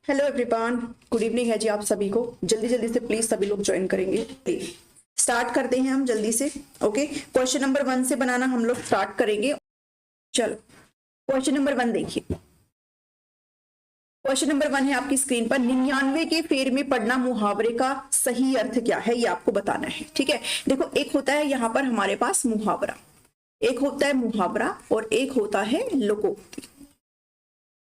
Hello everyone, good evening है जी आप सभी को। जल्दी जल्दी से प्लीज सभी लोग ज्वाइन करेंगे। प्लीज स्टार्ट करते हैं हम जल्दी से। ओके, क्वेश्चन नंबर 1 से बनाना हम लोग स्टार्ट करेंगे। चलो क्वेश्चन नंबर 1 देखिए। क्वेश्चन नंबर 1 है आपकी स्क्रीन पर। 99 के फेर में पढ़ना मुहावरे का सही अर्थ क्या है, ये आपको बताना है। ठीक है, देखो एक होता है यहाँ पर हमारे पास मुहावरा, एक होता है मुहावरा और एक होता है लोकोक्ति।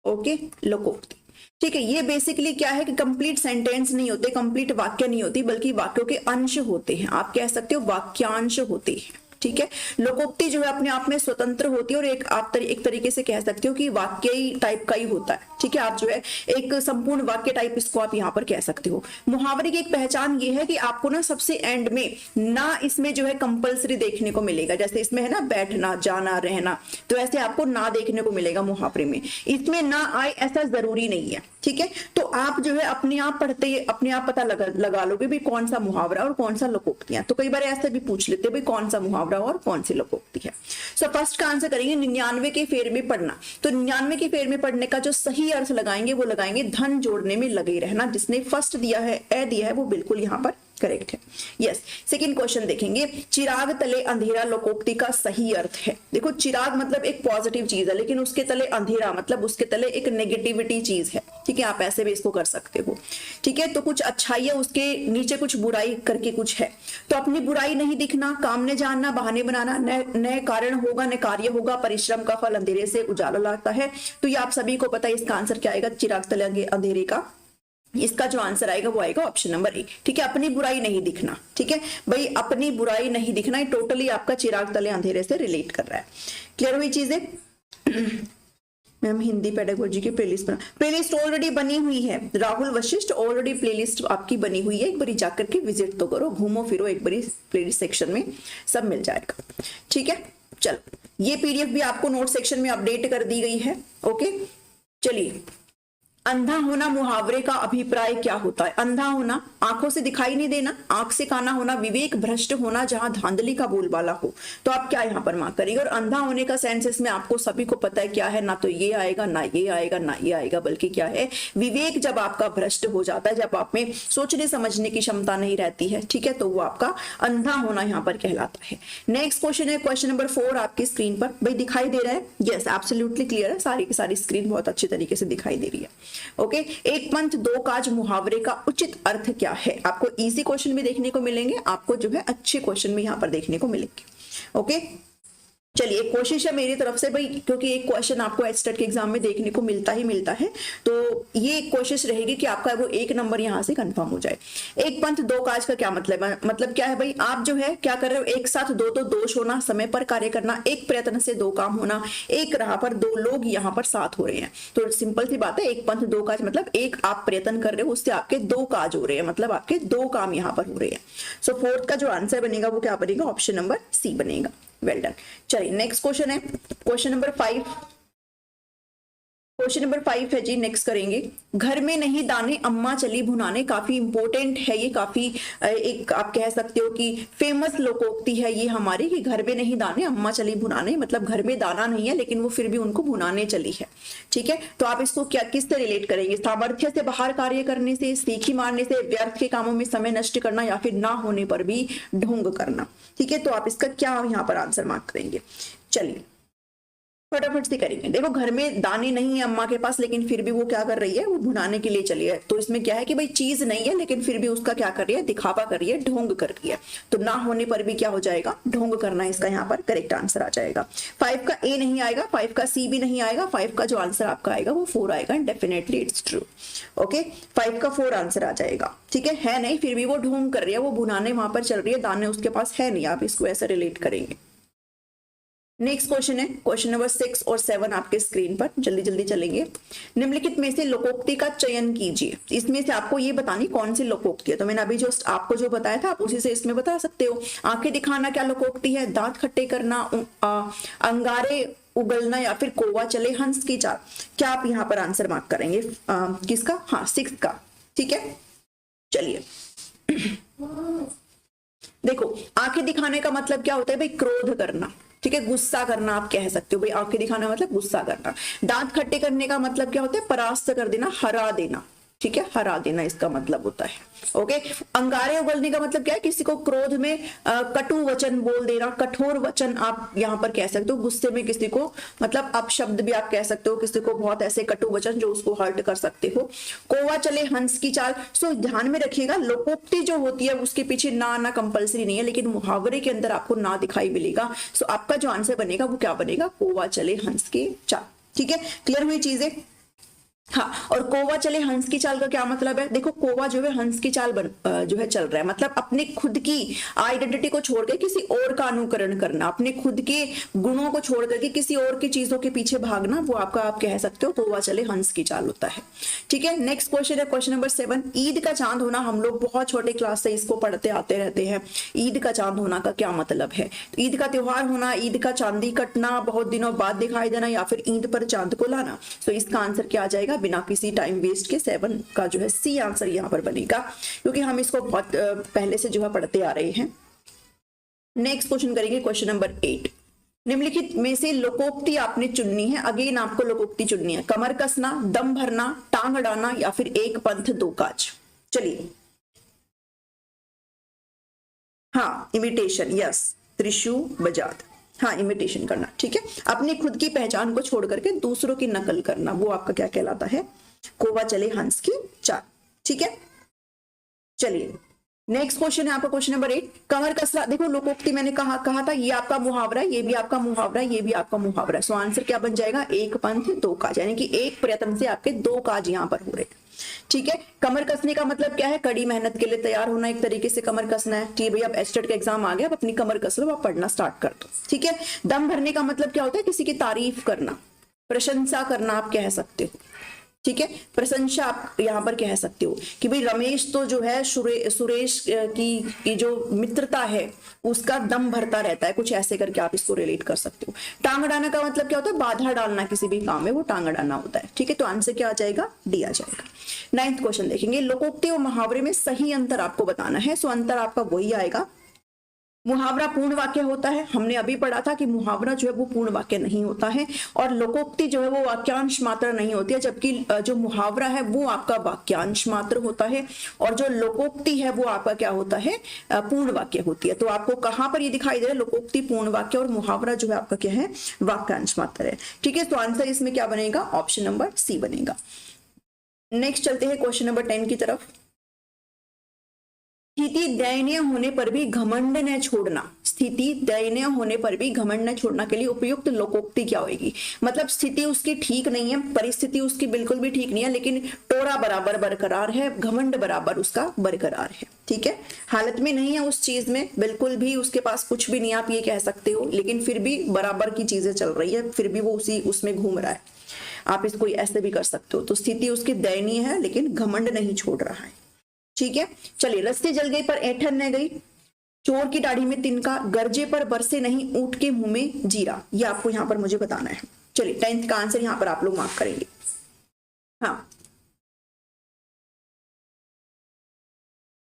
ओके, लोकोक्ति। ठीक है, ये बेसिकली क्या है कि कंप्लीट सेंटेंस नहीं होते, कंप्लीट वाक्य नहीं होती, बल्कि वाक्यों के अंश होते हैं। आप कह सकते हो वाक्यांश होते हैं। ठीक है, लोकोक्ति जो है अपने आप में स्वतंत्र होती है और एक तरीके से कह सकते हो कि वाक्य टाइप का ही होता है। ठीक है, आप जो है एक संपूर्ण वाक्य टाइप इसको आप यहाँ पर कह सकते हो। मुहावरे की एक पहचान ये है कि आपको ना सबसे एंड में ना इसमें जो है कंपलसरी देखने को मिलेगा। जैसे इसमें है ना बैठना, जाना, रहना, तो ऐसे आपको ना देखने को मिलेगा मुहावरे में। इसमें ना आए ऐसा जरूरी नहीं है। ठीक है, तो आप जो है अपने आप पढ़ते अपने आप पता लगा लोगे भी कौन सा मुहावरा और कौन सा लोकोक्तियां। तो कई बार ऐसे भी पूछ लेते भाई कौन सा मुहावरा और कौन सी लोकोक्ति है। सो फर्स्ट का आंसर करेंगे 99 के फेर में पढ़ना। तो 99 के फेर में पढ़ने का जो सही अर्थ लगाएंगे वो लगाएंगे धन जोड़ने में लगे रहना। जिसने फर्स्ट दिया है, ए दिया है, वो बिल्कुल यहाँ पर करेक्ट है। यस, सेकंड क्वेश्चन देखेंगे। चिराग तले अंधेरा लोकोक्ति का सही अर्थ है। देखो चिराग मतलब एक पॉजिटिव चीज है, लेकिन उसके तले अंधेरा मतलब उसके तले एक नेगेटिविटी चीज है। ठीक है, आप ऐसे भी इसको कर सकते हो। ठीक है, तो कुछ अच्छाई है, उसके नीचे कुछ बुराई करके कुछ है। तो अपनी बुराई नहीं दिखना, काम ने जानना, बहाने बनाना, न कारण होगा न कार्य होगा, परिश्रम का फल अंधेरे से उजाला लाता है। तो ये आप सभी को पता है, इसका आंसर क्या आएगा चिराग तले अंधेरे का। इसका जो आंसर आएगा वो आएगा ऑप्शन नंबर ए। ठीक है, अपनी बुराई नहीं दिखना। ठीक है भाई, अपनी बुराई नहीं दिखना, ये टोटली आपका चिराग तले अंधेरे से रिलेट कर रहा है। क्लियर हुई चीजें? मैम हिंदी पेडागोजी की प्लेलिस्ट ऑलरेडी बनी हुई है। राहुल वशिष्ठ ऑलरेडी प्लेलिस्ट आपकी बनी हुई है। एक बारी जाकर के विजिट तो करो, घूमो फिरो एक बारी प्लेलिस्ट सेक्शन में, सब मिल जाएगा। ठीक है, चलो ये पीडीएफ भी आपको नोट सेक्शन में अपडेट कर दी गई है। ओके, चलिए अंधा होना मुहावरे का अभिप्राय क्या होता है? अंधा होना, आंखों से दिखाई नहीं देना, आंख से काना होना, विवेक भ्रष्ट होना, जहां धांधली का बोलबाला हो। तो आप क्या यहाँ पर मार्क करेंगे? और अंधा होने का सेंस इसमें आपको सभी को पता है क्या है, ना तो ये आएगा ना ये आएगा ना ये आएगा, बल्कि क्या है विवेक जब आपका भ्रष्ट हो जाता है, जब आप में सोचने समझने की क्षमता नहीं रहती है। ठीक है, तो वो आपका अंधा होना यहाँ पर कहलाता है। नेक्स्ट क्वेश्चन है क्वेश्चन नंबर 4 आपकी स्क्रीन पर। भाई दिखाई दे रहा है? यस, एब्सोल्युटली क्लियर है, सारी की सारी स्क्रीन बहुत अच्छी तरीके से दिखाई दे रही है। ओके, एक पंथ दो काज मुहावरे का उचित अर्थ क्या है? आपको इजी क्वेश्चन भी देखने को मिलेंगे, आपको जो है अच्छे क्वेश्चन भी यहां पर देखने को मिलेंगे। ओके, चलिए कोशिश है मेरी तरफ से भाई, क्योंकि एक क्वेश्चन आपको एचटेट के एग्जाम में देखने को मिलता ही मिलता है, तो ये कोशिश रहेगी कि आपका वो 1 नंबर यहां से कंफर्म हो जाए। एक पंथ दो काज का क्या मतलब है? मतलब क्या है भाई, आप जो है क्या कर रहे हो, एक साथ दो तो दोष होना, समय पर कार्य करना, एक प्रयत्न से दो काम होना, एक राह पर दो लोग यहाँ पर साथ हो रहे हैं। तो सिंपल सी बात है, एक पंथ दो काज मतलब एक आप प्रयत्न कर रहे हो, उससे आपके 2 काज हो रहे हैं, मतलब आपके 2 काम यहाँ पर हो रहे हैं। सो फोर्थ का जो आंसर बनेगा वो क्या बनेगा? ऑप्शन नंबर सी बनेगा। Well done. चलिए नेक्स्ट क्वेश्चन है क्वेश्चन नंबर 5। क्वेश्चन नंबर 5 है जी, नेक्स्ट करेंगे। घर में नहीं दाने अम्मा चली भुनाने। काफी इंपॉर्टेंट है ये, काफी एक आप कह सकते हो कि फेमस लोकोक्ति है ये हमारी, कि घर में नहीं दाने अम्मा चली भुनाने। मतलब घर में दाना नहीं है लेकिन वो फिर भी उनको भुनाने चली है। ठीक है, तो आप इसको क्या किससे रिलेट करेंगे? सामर्थ्य से बाहर कार्य करने से, सीखी मारने से, व्यर्थ के कामों में समय नष्ट करना, या फिर ना होने पर भी ढोंग करना। ठीक है, तो आप इसका क्या यहाँ पर आंसर मार्क करेंगे? चलिए फटाफट से करेंगे। देखो घर में दाने नहीं है अम्मा के पास, लेकिन फिर भी वो क्या कर रही है, वो भुनाने के लिए चली है। तो इसमें क्या है कि भाई चीज नहीं है लेकिन फिर भी उसका क्या कर रही है, दिखावा कर रही है, ढोंग कर रही है। तो ना होने पर भी क्या हो जाएगा, ढोंग करना, इसका यहाँ पर करेक्ट आंसर आ जाएगा। 5 का ए नहीं आएगा, 5 का सी भी नहीं आएगा, 5 का जो आंसर आपका आएगा वो 4 आएगा। Definitely it's true. ओके, 5 का 4 आंसर आ जाएगा। ठीक है नहीं, फिर भी वो ढोंग कर रही है, वो भुनाने वहां पर चल रही है, दाने उसके पास है नहीं, आप इसको ऐसे रिलेट करेंगे। नेक्स्ट क्वेश्चन है क्वेश्चन नंबर 6 और 7 आपके स्क्रीन पर, जल्दी जल्दी चलेंगे। निम्नलिखित में से लोकोक्ति का चयन कीजिए। इसमें से आपको ये बतानी कौन सी लोकोक्ति है। तो मैंने अभी जो आपको जो बताया था आप उसी से इसमें बता सकते हो। आंखें दिखाना क्या लोकोक्ति है? दांत खट्टे करना, अंगारे उगलना, या फिर कोवा चले हंस की चाल। क्या आप यहाँ पर आंसर मार्क करेंगे? किसका? हाँ 6 का। ठीक है, चलिए देखो आंखें दिखाने का मतलब क्या होता है भाई? क्रोध करना। ठीक है, गुस्सा करना आप कह सकते हो भाई, आंखें दिखाना मतलब गुस्सा करना। दांत खट्टे करने का मतलब क्या होता है? परास्त कर देना, हरा देना। ठीक है, हरा देना इसका मतलब होता है। ओके, अंगारे उगलने का मतलब क्या है, किसी को क्रोध में कटु वचन बोल देना, कठोर वचन आप यहाँ पर कह सकते हो, गुस्से में किसी को मतलब अपशब्द भी आप कह सकते हो, किसी को बहुत ऐसे कटु वचन जो उसको हर्ट कर सकते हो। कोवा चले हंस की चाल, सो ध्यान में रखिएगा लोकोक्ति जो होती है उसके पीछे ना आना कंपलसरी नहीं है, लेकिन मुहावरे के अंदर आपको ना दिखाई मिलेगा। सो आपका जो आंसर बनेगा वो क्या बनेगा, कोवा चले हंस की चाल। ठीक है, क्लियर हुई चीजें। हाँ, और कोवा चले हंस की चाल का क्या मतलब है, देखो कोवा जो है हंस की चाल जो है चल रहा है, मतलब अपने खुद की आइडेंटिटी को छोड़ के किसी और का अनुकरण करना, अपने खुद के गुणों को छोड़ करके किसी और की चीजों के पीछे भागना, वो आपका आप कह सकते हो कोवा चले हंस की चाल होता है। ठीक है, नेक्स्ट क्वेश्चन है क्वेश्चन नंबर 7, ईद का चांद होना। हम लोग बहुत छोटे क्लास से इसको पढ़ते आते रहते हैं, ईद का चांद होना का क्या मतलब है। तो ईद का त्योहार होना, ईद का चांदी कटना, बहुत दिनों बाद दिखाई देना, या फिर ईद पर चांद को लाना। तो इसका आंसर क्या आ जाएगा, बिना किसी टाइम वेस्ट के 7 का जो है सी आंसर यहां पर बनेगा, क्योंकि हम इसको बहुत पहले से जो है पढ़ते आ रहे हैं। नेक्स्ट क्वेश्चन करेंगे क्वेश्चन नंबर 8, निम्नलिखित में से लोकोक्ति आपने चुननी है। अगेन आपको लोकोक्ति चुननी है, कमर कसना, दम भरना, टांग अड़ाना, या फिर एक पंथ दो काज। चलिए, हाँ इमिटेशन, यस, त्रिशु बजात, हाँ इमिटेशन करना। ठीक है, अपनी खुद की पहचान को छोड़ करके दूसरों की नकल करना, वो आपका क्या कहलाता है, कोवा चले हंस की चाल। ठीक है, चलिए नेक्स्ट क्वेश्चन है आपका क्वेश्चन नंबर 8, कमर कसना। देखो लोकोक्ति मैंने कहा था ये आपका मुहावरा है, ये भी आपका मुहावरा है, ये भी आपका मुहावरा है। सो आंसर क्या बन जाएगा, एक पंथ दो काज, यानी कि एक प्रयत्न से आपके दो काज यहां पर हो रहे हैं। ठीक है, कमर कसने का मतलब क्या है, कड़ी मेहनत के लिए तैयार होना, एक तरीके से कमर कसना है। ठीक है भैया, अब एस्टेट का एग्जाम आ गया, अब अपनी कमर कस लो, आप पढ़ना स्टार्ट कर दो। ठीक है, दम भरने का मतलब क्या होता है, किसी की तारीफ करना, प्रशंसा करना आप कह सकते हो। ठीक है, प्रशंसा आप यहां पर कह सकते हो कि भाई रमेश तो जो है सुरेश की जो मित्रता है उसका दम भरता रहता है, कुछ ऐसे करके आप इसको रिलेट कर सकते हो। टांग अड़ाना का मतलब क्या होता है, बाधा डालना किसी भी काम में, वो टांग अड़ाना होता है। ठीक है, तो आंसर क्या आ जाएगा, डी आ जाएगा। 9th क्वेश्चन देखेंगे, लोकोक्ति और मुहावरे में सही अंतर आपको बताना है। सो अंतर आपका वही आएगा, मुहावरा पूर्ण वाक्य होता है, हमने अभी पढ़ा था कि मुहावरा जो है वो पूर्ण वाक्य नहीं होता है, और लोकोक्ति जो है वो वाक्यांश मात्र नहीं होती है, जबकि जो मुहावरा है वो आपका वाक्यांश मात्र होता है, और जो लोकोक्ति है वो आपका क्या होता है, पूर्ण वाक्य होती है। तो आपको कहां पर ये दिखाई दे रहा है, लोकोक्ति पूर्ण वाक्य और मुहावरा जो है आपका क्या है, वाक्यांश मात्र है। ठीक है, तो आंसर इसमें क्या बनेगा, ऑप्शन नंबर सी बनेगा। नेक्स्ट चलते हैं क्वेश्चन नंबर 10 की तरफ। स्थिति दयनीय होने पर भी घमंड न छोड़ना, स्थिति दयनीय होने पर भी घमंड न छोड़ना के लिए उपयुक्त लोकोक्ति क्या होगी। मतलब स्थिति उसकी ठीक नहीं है, परिस्थिति उसकी बिल्कुल भी ठीक नहीं है, लेकिन टोरा बराबर बरकरार है, घमंड बराबर उसका बरकरार है। ठीक है, हालत में नहीं है उस चीज में, बिल्कुल भी उसके पास कुछ भी नहीं, आप ये कह सकते हो, लेकिन फिर भी बराबर की चीजें चल रही है, फिर भी वो उसी उसमें घूम रहा है, आप इसको ऐसे भी कर सकते हो। तो स्थिति उसकी दयनीय है लेकिन घमंड नहीं छोड़ रहा है। ठीक है, चलिए, रस्सी जल गई पर ऐंठन न गई, चोर की दाढ़ी में तिनका, गरजे पर बरसे नहीं, ऊंट के मुंह में जीरा। ये आपको यहां पर मुझे बताना है। चलिए 10th का आंसर यहां पर आप लोग मार्क करेंगे। हाँ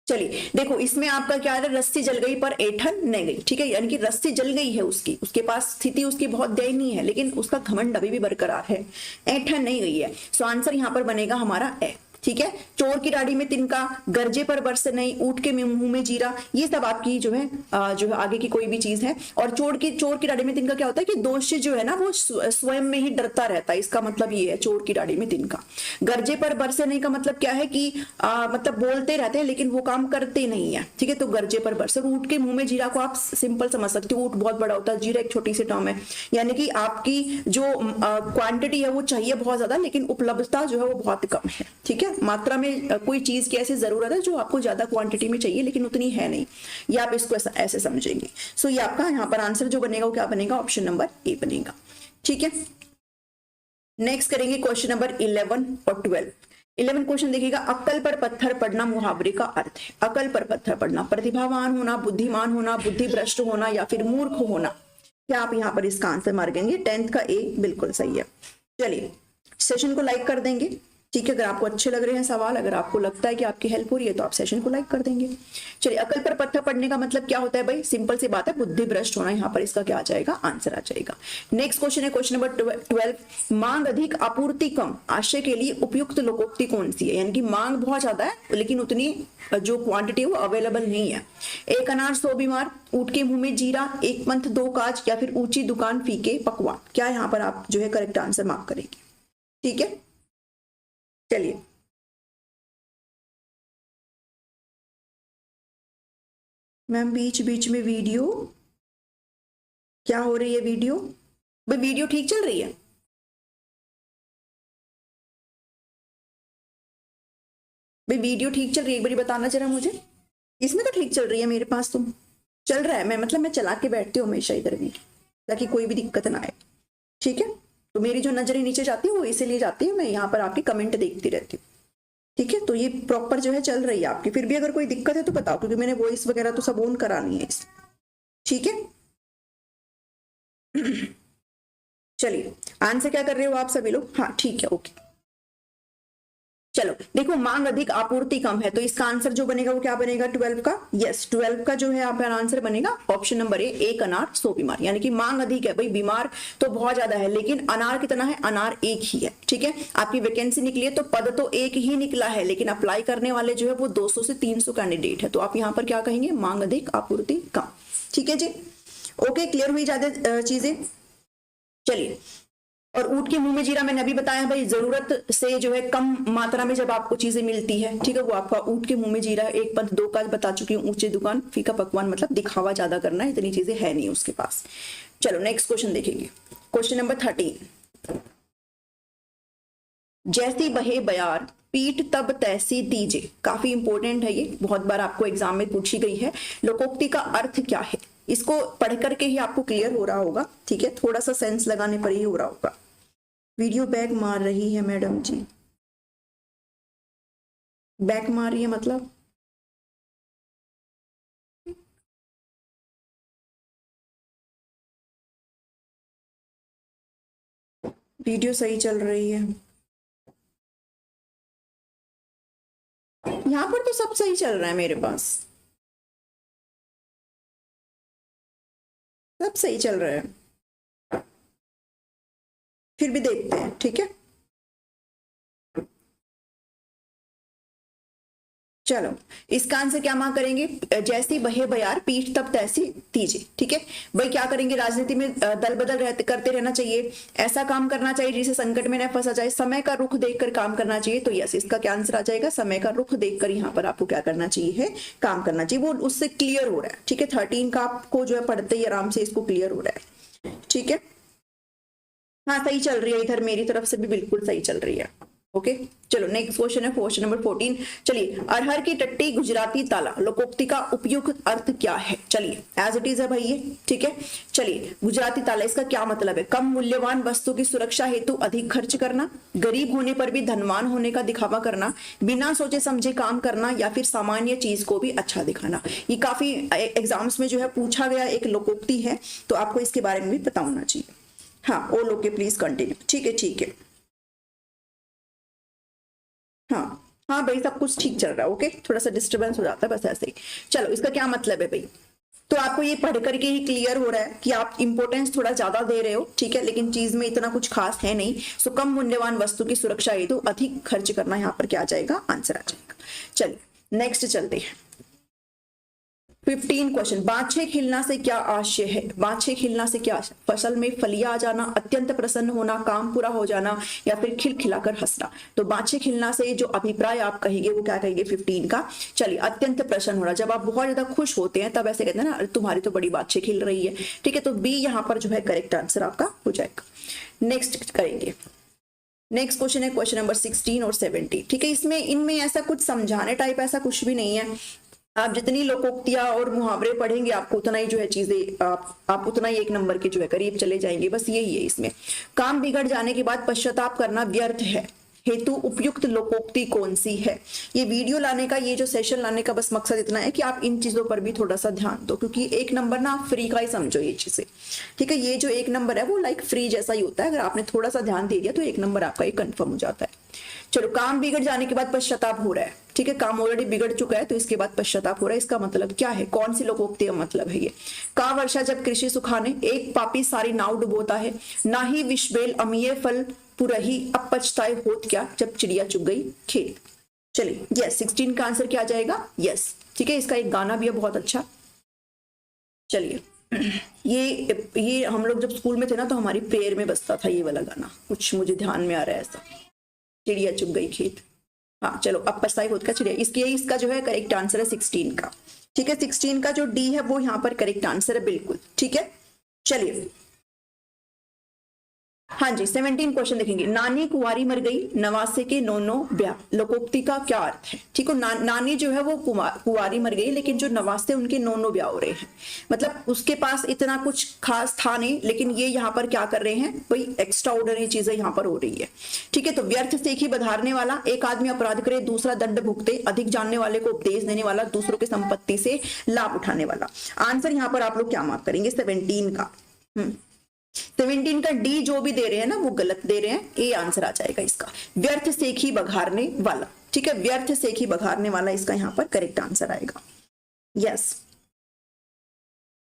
चलिए देखो, इसमें आपका क्या है, रस्सी जल गई पर ऐंठन न गई। ठीक है, यानी कि रस्सी जल गई है उसकी, उसके पास स्थिति उसकी बहुत दयनीय है, लेकिन उसका घमंड अभी भी बरकरार है, ऐंठन नहीं गई है। सो आंसर यहां पर बनेगा हमारा ए। ठीक है, चोर की दाढ़ी में तिनका, गरजे पर बरसे नहीं, ऊंट के मुंह में जीरा, ये सब आपकी जो है आगे की कोई भी चीज है। और चोर की दाढ़ी में तिनका क्या होता है कि दोषी जो है ना वो स्वयं में ही डरता रहता है, इसका मतलब ये है चोर की दाढ़ी में तिनका। गरजे पर बरसे नहीं का मतलब क्या है कि मतलब बोलते रहते हैं लेकिन वो काम करते नहीं है। ठीक है, तो गरजे पर बरसे। ऊंट के मुंह में जीरा को आप सिंपल समझ सकते हो, ऊंट बहुत बड़ा होता है, जीरा एक छोटी सी टर्म है, यानी कि आपकी जो क्वांटिटी है वो चाहिए बहुत ज्यादा, लेकिन उपलब्धता जो है वो बहुत कम है। ठीक है, मात्रा में कोई चीज की ऐसी जरूरत है जो आपको ज्यादा क्वांटिटी में चाहिए लेकिन उतनी है नहीं, ये आप इसको ऐसे समझेंगे। सो ये आपका यहाँ पर आंसर जो बनेगा वो क्या बनेगा, ऑप्शन नंबर ए बनेगा। ठीक है, नेक्स्ट करेंगे क्वेश्चन नंबर 11 और 12। 11 क्वेश्चन देखिएगा, अक्ल पर पत्थर पड़ना मुहावरे का अर्थ है। अकल पर पत्थर पड़ना, प्रतिभावान होना, बुद्धिमान होना, बुद्धिभ्रष्ट होना, या फिर मूर्ख होना। क्या आप यहाँ पर इसका आंसर मार्केंगे, 10th का ए बिल्कुल सही है। चलिए सेशन को लाइक कर देंगे, ठीक है, अगर आपको अच्छे लग रहे हैं सवाल, अगर आपको लगता है कि आपकी हेल्प हो रही है तो आप सेशन को लाइक कर देंगे। चलिए, अकल पर पत्थर पड़ने का मतलब क्या होता है भाई? सिंपल सी बात है, बुद्धि भ्रष्ट होना। यहाँ पर इसका क्या आ जाएगा? आंसर आ जाएगा। नेक्स्ट क्वेश्चन है क्वेश्चन नंबर 12, मांग अधिक आपूर्ति कम आशय के लिए उपयुक्त लोकोक्ति कौन सी है? यानी कि मांग बहुत ज्यादा है लेकिन उतनी जो क्वांटिटी है वो अवेलेबल नहीं है। एक अनार 100 बीमार, ऊंट के मुंह में जीरा, एक पंथ 2 काज, या फिर ऊंची दुकान फीके पकवान। क्या यहाँ पर आप जो है करेक्ट आंसर मार्क करेंगे? ठीक है, चलिए मैम बीच बीच में वीडियो क्या हो रही है? वीडियो भाई, वीडियो ठीक चल रही है? भाई वीडियो ठीक चल रही है? एक बार बताना जरा मुझे। इसमें तो ठीक चल रही है, मेरे पास तो चल रहा है। मैं मतलब मैं चला के बैठती हूँ हमेशा इधर वीडियो, ताकि कोई भी दिक्कत ना आए। ठीक है, तो मेरी जो नजरें नीचे जाती है वो इसीलिए जाती है, मैं यहाँ पर आपकी कमेंट देखती रहती हूँ। ठीक है, तो ये प्रॉपर जो है चल रही है आपकी। फिर भी अगर कोई दिक्कत है तो बताओ, क्योंकि मैंने वॉइस वगैरह तो सब ऑन करानी है इस। ठीक है, चलिए आंसर क्या कर रहे हो आप सभी लोग? हाँ ठीक है, ओके। चलो देखो, मांग अधिक आपूर्ति कम है, तो इसका आंसर जो बनेगा वो क्या बनेगा? 12 का। यस, 12 का जो है आप आंसर बनेगा ऑप्शन नंबर ए, एक अनार 100 बीमार। यानी कि मांग अधिक है भाई, बीमार तो बहुत ज्यादा है लेकिन अनार कितना है? अनार एक ही है। ठीक है, आपकी वैकेंसी निकली है तो पद तो एक ही निकला है, लेकिन अप्लाई करने वाले जो है वो 200 से 300 कैंडिडेट है। तो आप यहाँ पर क्या कहेंगे? मांग अधिक आपूर्ति कम। ठीक है जी, ओके, क्लियर हुई ज्यादा चीजें? चलिए, और ऊंट के मुंह में जीरा मैंने अभी बताया भाई, जरूरत से जो है कम मात्रा में जब आपको चीजें मिलती है, ठीक है, वो आपका ऊंट के मुंह में जीरा। एक पंथ 2 काज बता चुकी हूँ, ऊंची दुकान फीका पकवान, मतलब दिखावा ज्यादा करना है, इतनी चीजें है नहीं उसके पास। चलो नेक्स्ट क्वेश्चन देखेंगे, क्वेश्चन नंबर 13, जैसी बहे बयार पीठ तब तैसी दीजे। काफी इंपॉर्टेंट है ये, बहुत बार आपको एग्जाम में पूछी गई है। लोकोक्ति का अर्थ क्या है? इसको पढ़ करके ही आपको क्लियर हो रहा होगा। ठीक है, थोड़ा सा सेंस लगाने पर ही हो रहा होगा। वीडियो बैक मार रही है मैडम जी, बैक मार रही है मतलब? वीडियो सही चल रही है, यहाँ पर तो सब सही चल रहा है, मेरे पास सब सही चल रहा है। फिर भी देखते हैं, ठीक है। चलो, इसका आंसर क्या मां करेंगे? जैसी बहे बयार पीठ तब तैसी तीजे। ठीक है भाई, क्या करेंगे? राजनीति में दल बदल करते रहना चाहिए, ऐसा काम करना चाहिए जिसे संकट में न फंसा जाए, समय का रुख देखकर काम करना चाहिए। तो यस, इसका क्या आंसर आ जाएगा? समय का रुख देखकर यहाँ पर आपको क्या करना चाहिए है? काम करना चाहिए। वो उससे क्लियर हो रहा है। ठीक है, 13 का आपको जो है पढ़ते ही आराम से इसको क्लियर हो रहा है। ठीक है, हाँ सही चल रही है, इधर मेरी तरफ से भी बिल्कुल सही चल रही है। ओके, चलो नेक्स्ट क्वेश्चन है क्वेश्चन नंबर 14। चलिए, अरहर की टट्टी गुजराती ताला लोकोक्ति का उपयुक्त अर्थ क्या है? चलिए एज इट इज है भाई ये। ठीक है, चलिए गुजराती ताला, इसका क्या मतलब है? कम मूल्यवान वस्तु की सुरक्षा हेतु अधिक खर्च करना, गरीब होने पर भी धनवान होने का दिखावा करना, बिना सोचे समझे काम करना, या फिर सामान्य चीज को भी अच्छा दिखाना। ये काफी एग्जाम्स में जो है पूछा गया एक लोकोक्ति है, तो आपको इसके बारे में भी पता होना चाहिए। हाँ ऑल ओके, प्लीज कंटिन्यू। ठीक है ठीक है, हाँ हाँ भाई सब कुछ ठीक चल रहा है। ओके, थोड़ा सा डिस्टरबेंस हो जाता है बस ऐसे ही। चलो, इसका क्या मतलब है भाई? तो आपको ये पढ़ करके ही क्लियर हो रहा है कि आप इंपॉर्टेंस थोड़ा ज्यादा दे रहे हो। ठीक है, लेकिन चीज में इतना कुछ खास है नहीं। सो कम मूल्यवान वस्तु की सुरक्षा हेतु अधिक खर्च करना, यहाँ पर क्या आ जाएगा? आंसर आ जाएगा। चलिए नेक्स्ट चलते हैं। 15 क्वेश्चन, बाछे खिलना से क्या आशय है? बाछे खिलना से क्या? फसल में फलियां आ जाना, अत्यंत प्रसन्न होना, काम पूरा हो जाना, या फिर खिलखिलाकर हंसना। तो बाछे खिलना से जो अभिप्राय आप कहेंगे वो क्या कहेंगे 15 का? चलिए, अत्यंत प्रसन्न होना, जब आप बहुत ज्यादा खुश होते हैं तब ऐसे कहते हैं ना, तुम्हारी तो बड़ी बाछे खिल रही है। ठीक है, तो बी यहाँ पर जो है करेक्ट आंसर आपका हो जाएगा। नेक्स्ट करेंगे, नेक्स्ट क्वेश्चन है क्वेश्चन नंबर 16 और 17। ठीक है, इसमें इनमें ऐसा कुछ समझाने टाइप ऐसा कुछ भी नहीं है। आप जितनी लोकोक्तियां और मुहावरे पढ़ेंगे आपको उतना ही जो है चीजें आप उतना ही एक नंबर के जो है करीब चले जाएंगे। बस यही है इसमें। काम बिगड़ जाने के बाद पश्चाताप करना व्यर्थ है। हेतु उपयुक्त लोकोक्ति कौन सी है। ये वीडियो लाने का, ये जो सेशन लाने का बस मकसद इतना है कि आप इन चीजों पर भी थोड़ा सा ध्यान दो, क्योंकि एक नंबर ना आप फ्री का ही समझो ये चीजें, ठीक है। ये जो एक नंबर है वो लाइक फ्री जैसा ही होता है, अगर आपने थोड़ा सा ध्यान दे दिया तो एक नंबर आपका ये कंफर्म हो जाता है। चलो, काम बिगड़ जाने के बाद पश्चाताप हो रहा है, ठीक है, काम ऑलरेडी बिगड़ चुका है तो इसके बाद पश्चाताप हो रहा है, इसका मतलब क्या है, कौन सी लोकोक्ति का मतलब है ये। का वर्षा जब कृषि सुखाने, एक पापी सारी नाव डुबोता है, ना ही विषबेल अमीय फल पुरही, अब पछताए होत क्या, जब चिड़िया चुग गई खेत। चलिए, यस 16 का आंसर क्या आ जाएगा, यस, ठीक है। इसका एक गाना भी है बहुत अच्छा। चलिए, ये हम लोग जब स्कूल में थे ना तो हमारी प्रेयर में बजता था ये वाला गाना, कुछ मुझे ध्यान में आ रहा है ऐसा, चिड़िया चुग गई खेत। हाँ चलो, अब पछताई होत का चिड़िया, इसका जो है करेक्ट आंसर है 16 का, ठीक है। 16 का जो डी है वो यहाँ पर करेक्ट आंसर है, बिल्कुल ठीक है। चलिए, हाँ जी, 17 क्वेश्चन देखेंगे। नानी कुंवारी मर गई, नवासे के नौनो ब्याह, लोकोक्ति का क्या अर्थ है, ठीक है। नानी जो है वो कुंवारी मर गई, लेकिन जो नवासे उनके नौनो ब्याह हो रहे हैं, मतलब उसके पास इतना कुछ खास था नहीं, लेकिन ये यहाँ पर क्या कर रहे हैं, कोई एक्स्ट्रा ऑर्डिनरी चीजें यहाँ पर हो रही है, ठीक है। तो व्यर्थ सेखी बधारने वाला, एक आदमी अपराध करे दूसरा दंड भुगते, अधिक जानने वाले को उपदेश देने वाला, दूसरों की संपत्ति से लाभ उठाने वाला। आंसर यहाँ पर आप लोग क्या मार्क करेंगे, 17 का। 17 का डी जो भी दे रहे हैं ना वो गलत दे रहे हैं, ए आंसर आ जाएगा इसका, व्यर्थ सेखी बघारने वाला, ठीक है। व्यर्थ सेखी बघारने वाला इसका यहाँ पर करेक्ट आंसर आएगा, यस।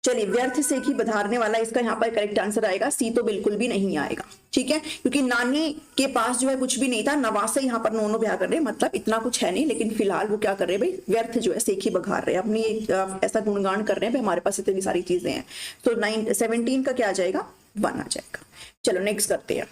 चलिए, व्यर्थ सेखी बधारने वाला इसका यहाँ पर करेक्ट आंसर आएगा, सी तो बिल्कुल भी नहीं आएगा, ठीक है, क्योंकि नानी के पास जो है कुछ भी नहीं था, नवासे यहाँ पर नौनो ब्याह कर रहे हैं, मतलब इतना कुछ है नहीं, लेकिन फिलहाल वो क्या कर रहे हैं भाई, व्यर्थ जो है सेखी बघार रहे हैं, अपनी ऐसा गुणगान कर रहे हैं, हमारे पास इतनी सारी चीजें हैं। तो 17 का क्या आ जाएगा, 1 आ जाएगा। चलो नेक्स्ट करते हैं।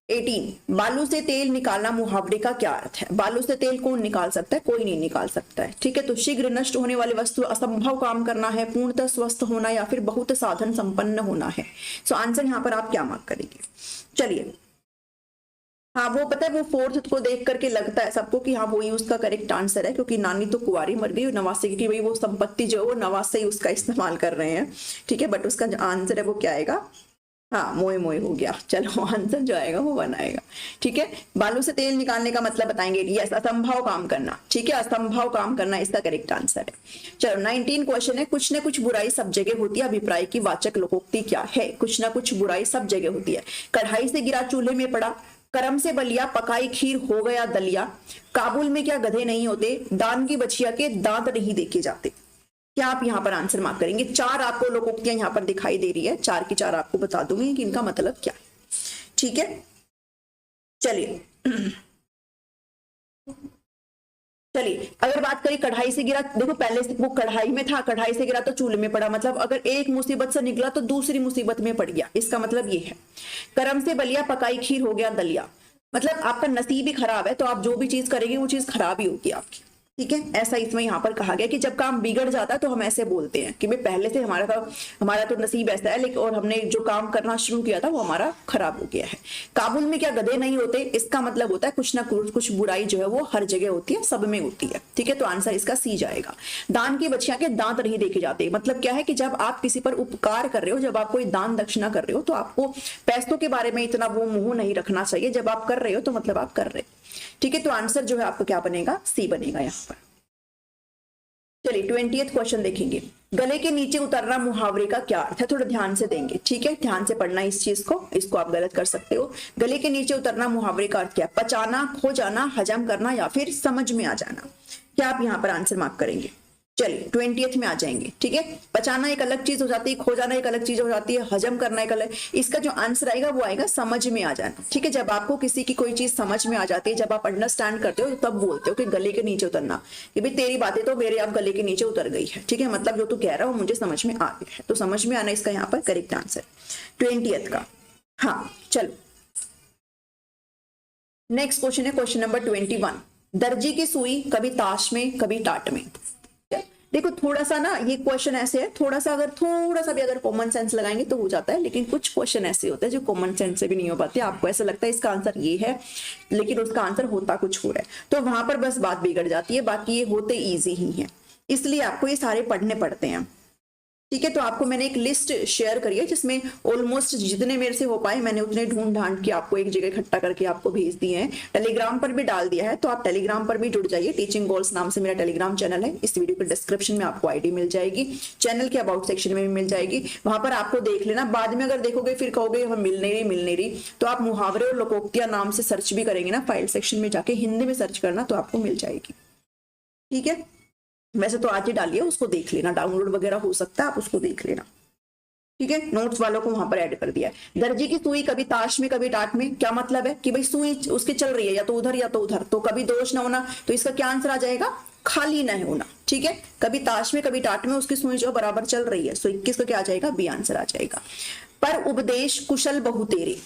18, बालू से तेल निकालना मुहावरे का क्या अर्थ है। बालू से तेल कौन निकाल सकता है, कोई नहीं निकाल सकता है, ठीक है। तो शीघ्र नष्ट होने वाली वस्तु, असंभव काम करना है, पूर्णतः स्वस्थ होना, या फिर बहुत साधन संपन्न होना है। सो आंसर यहाँ पर आप क्या मार्क करेंगे। चलिए, हाँ वो पता है, वो फोर्थ को देख करके लगता है सबको कि हाँ वही उसका करेक्ट आंसर है, क्योंकि नानी तो कुंवारी मर गई, नवासे की भाई वो संपत्ति जो है वो नवासे ही उसका इस्तेमाल कर रहे हैं, ठीक है। बट उसका जो आंसर है वो क्या आएगा, हाँ मोए मोए हो गया। चलो, आंसर जो आएगा वो 1 आएगा, ठीक है। बालू से तेल निकालने का मतलब बताएंगे, यस असंभव काम करना, ठीक है, असंभव काम करना इसका करेक्ट आंसर है। चलो 19 क्वेश्चन है। कुछ न कुछ बुराई सब जगह होती है, अभिप्राय की वाचक लोकोक्ति क्या है। कुछ ना कुछ बुराई सब जगह होती है। कढ़ाई से गिरा चूल्हे में पड़ा, करम से बलिया, पकाई खीर हो गया दलिया, काबुल में क्या गधे नहीं होते, दान की बछिया के दांत नहीं देखे जाते। क्या आप यहाँ पर आंसर मार्क करेंगे। 4 आपको लोकोक्तियां यहाँ पर दिखाई दे रही है, 4 की 4 आपको बता दूंगी कि इनका मतलब क्या है, ठीक है। चलिए अगर बात करें कढ़ाई से गिरा, देखो पहले से वो कढ़ाई में था, कढ़ाई से गिरा तो चूल्हे में पड़ा, मतलब अगर एक मुसीबत से निकला तो दूसरी मुसीबत में पड़ गया, इसका मतलब ये है। करम से बलिया, पकाई खीर हो गया दलिया, मतलब आपका नसीब ही खराब है तो आप जो भी चीज करेंगे वो चीज खराब ही होगी आपकी, ठीक है। ऐसा इसमें यहाँ पर कहा गया कि जब काम बिगड़ जाता है तो हम ऐसे बोलते हैं कि भाई पहले से हमारा तो नसीब ऐसा है, लेकिन और हमने जो काम करना शुरू किया था वो हमारा खराब हो गया है। काबुल में क्या गधे नहीं होते, इसका मतलब होता है कुछ ना कुछ बुराई जो है वो हर जगह होती है, सब में होती है, ठीक है। तो आंसर इसका सी जाएगा। दान की बछिया के दांत नहीं देखे जाते, मतलब क्या है कि जब आप किसी पर उपकार कर रहे हो, जब आप कोई दान दक्षिणा कर रहे हो तो आपको पैसों के बारे में इतना वो मुंह नहीं रखना चाहिए, जब आप कर रहे हो तो मतलब आप कर रहे हो, ठीक है। तो आंसर जो है आपका क्या बनेगा, सी बनेगा यहाँ पर। चलिए 20th क्वेश्चन देखेंगे। गले के नीचे उतरना मुहावरे का क्या अर्थ है, थोड़ा ध्यान से देंगे, ठीक है, ध्यान से पढ़ना इस चीज को, इसको आप गलत कर सकते हो। गले के नीचे उतरना मुहावरे का अर्थ क्या है, पचाना, खो जाना, हजम करना, या फिर समझ में आ जाना। क्या आप यहाँ पर आंसर मार्क करेंगे। चलिए 20th में आ जाएंगे, ठीक है। पचाना एक अलग चीज हो जाती है, खो जाना एक अलग चीज हो जाती है, हजम करना एक अलग, इसका जो आंसर आएगा वो आएगा समझ में आ जाना, ठीक है। जब आपको किसी की कोई चीज समझ में आ जाती है, जब आप अंडरस्टैंड करते हो तब बोलते हो कि गले के नीचे उतरना, कि भाई तेरी बातें तो मेरे आप गले के नीचे उतर गई है, ठीक है, मतलब जो तू कह रहा हो मुझे समझ में आ गया है। तो समझ में आना इसका यहाँ पर करेक्ट आंसर 20th का। हाँ चलो नेक्स्ट क्वेश्चन है क्वेश्चन नंबर 21। दर्जी की सुई कभी ताश में कभी टाट में। देखो थोड़ा सा ना ये क्वेश्चन ऐसे है, थोड़ा सा भी अगर कॉमन सेंस लगाएंगे तो हो जाता है, लेकिन कुछ क्वेश्चन ऐसे होते हैं जो कॉमन सेंस से भी नहीं हो पाते। आपको ऐसा लगता है इसका आंसर ये है, लेकिन उसका आंसर होता कुछ हो रहा है, तो वहां पर बस बात बिगड़ जाती है। बाकी ये होते इजी ही है, इसलिए आपको ये सारे पढ़ने पड़ते हैं। ठीक है। तो आपको मैंने एक लिस्ट शेयर करी है जिसमें ऑलमोस्ट जितने मेरे से हो पाए मैंने उतने ढूंढ ढांड के आपको एक जगह इकट्ठा करके आपको भेज दिए हैं। टेलीग्राम पर भी डाल दिया है, तो आप टेलीग्राम पर भी जुड़ जाइए। टीचिंग गोल्स नाम से मेरा टेलीग्राम चैनल है, इस वीडियो के डिस्क्रिप्शन में आपको आईडी मिल जाएगी, चैनल के अबाउट सेक्शन में भी मिल जाएगी, वहां पर आपको देख लेना। बाद में अगर देखोगे फिर कहोगे हम मिल नहीं रही, तो आप मुहावरे और लोकोक्तियां नाम से सर्च भी करेंगे ना, फाइल सेक्शन में जाके हिंदी में सर्च करना तो आपको मिल जाएगी। ठीक है, वैसे तो आज ही डालिए, उसको देख लेना, डाउनलोड वगैरह हो सकता है, आप उसको देख लेना। ठीक है, नोट्स वालों को वहां पर ऐड कर दिया है। दर्जी की सुई कभी ताश में कभी टाट में, क्या मतलब है कि भाई सुई उसकी चल रही है या तो उधर या तो उधर, तो कभी दोष ना होना, तो इसका क्या आंसर आ जाएगा, खाली ना होना। ठीक है, कभी ताश में कभी टाट में उसकी सुई जो बराबर चल रही है, सो 21 का क्या आ जाएगा, बी आंसर आ जाएगा। पर उपदेश कुशल बहु तेरे,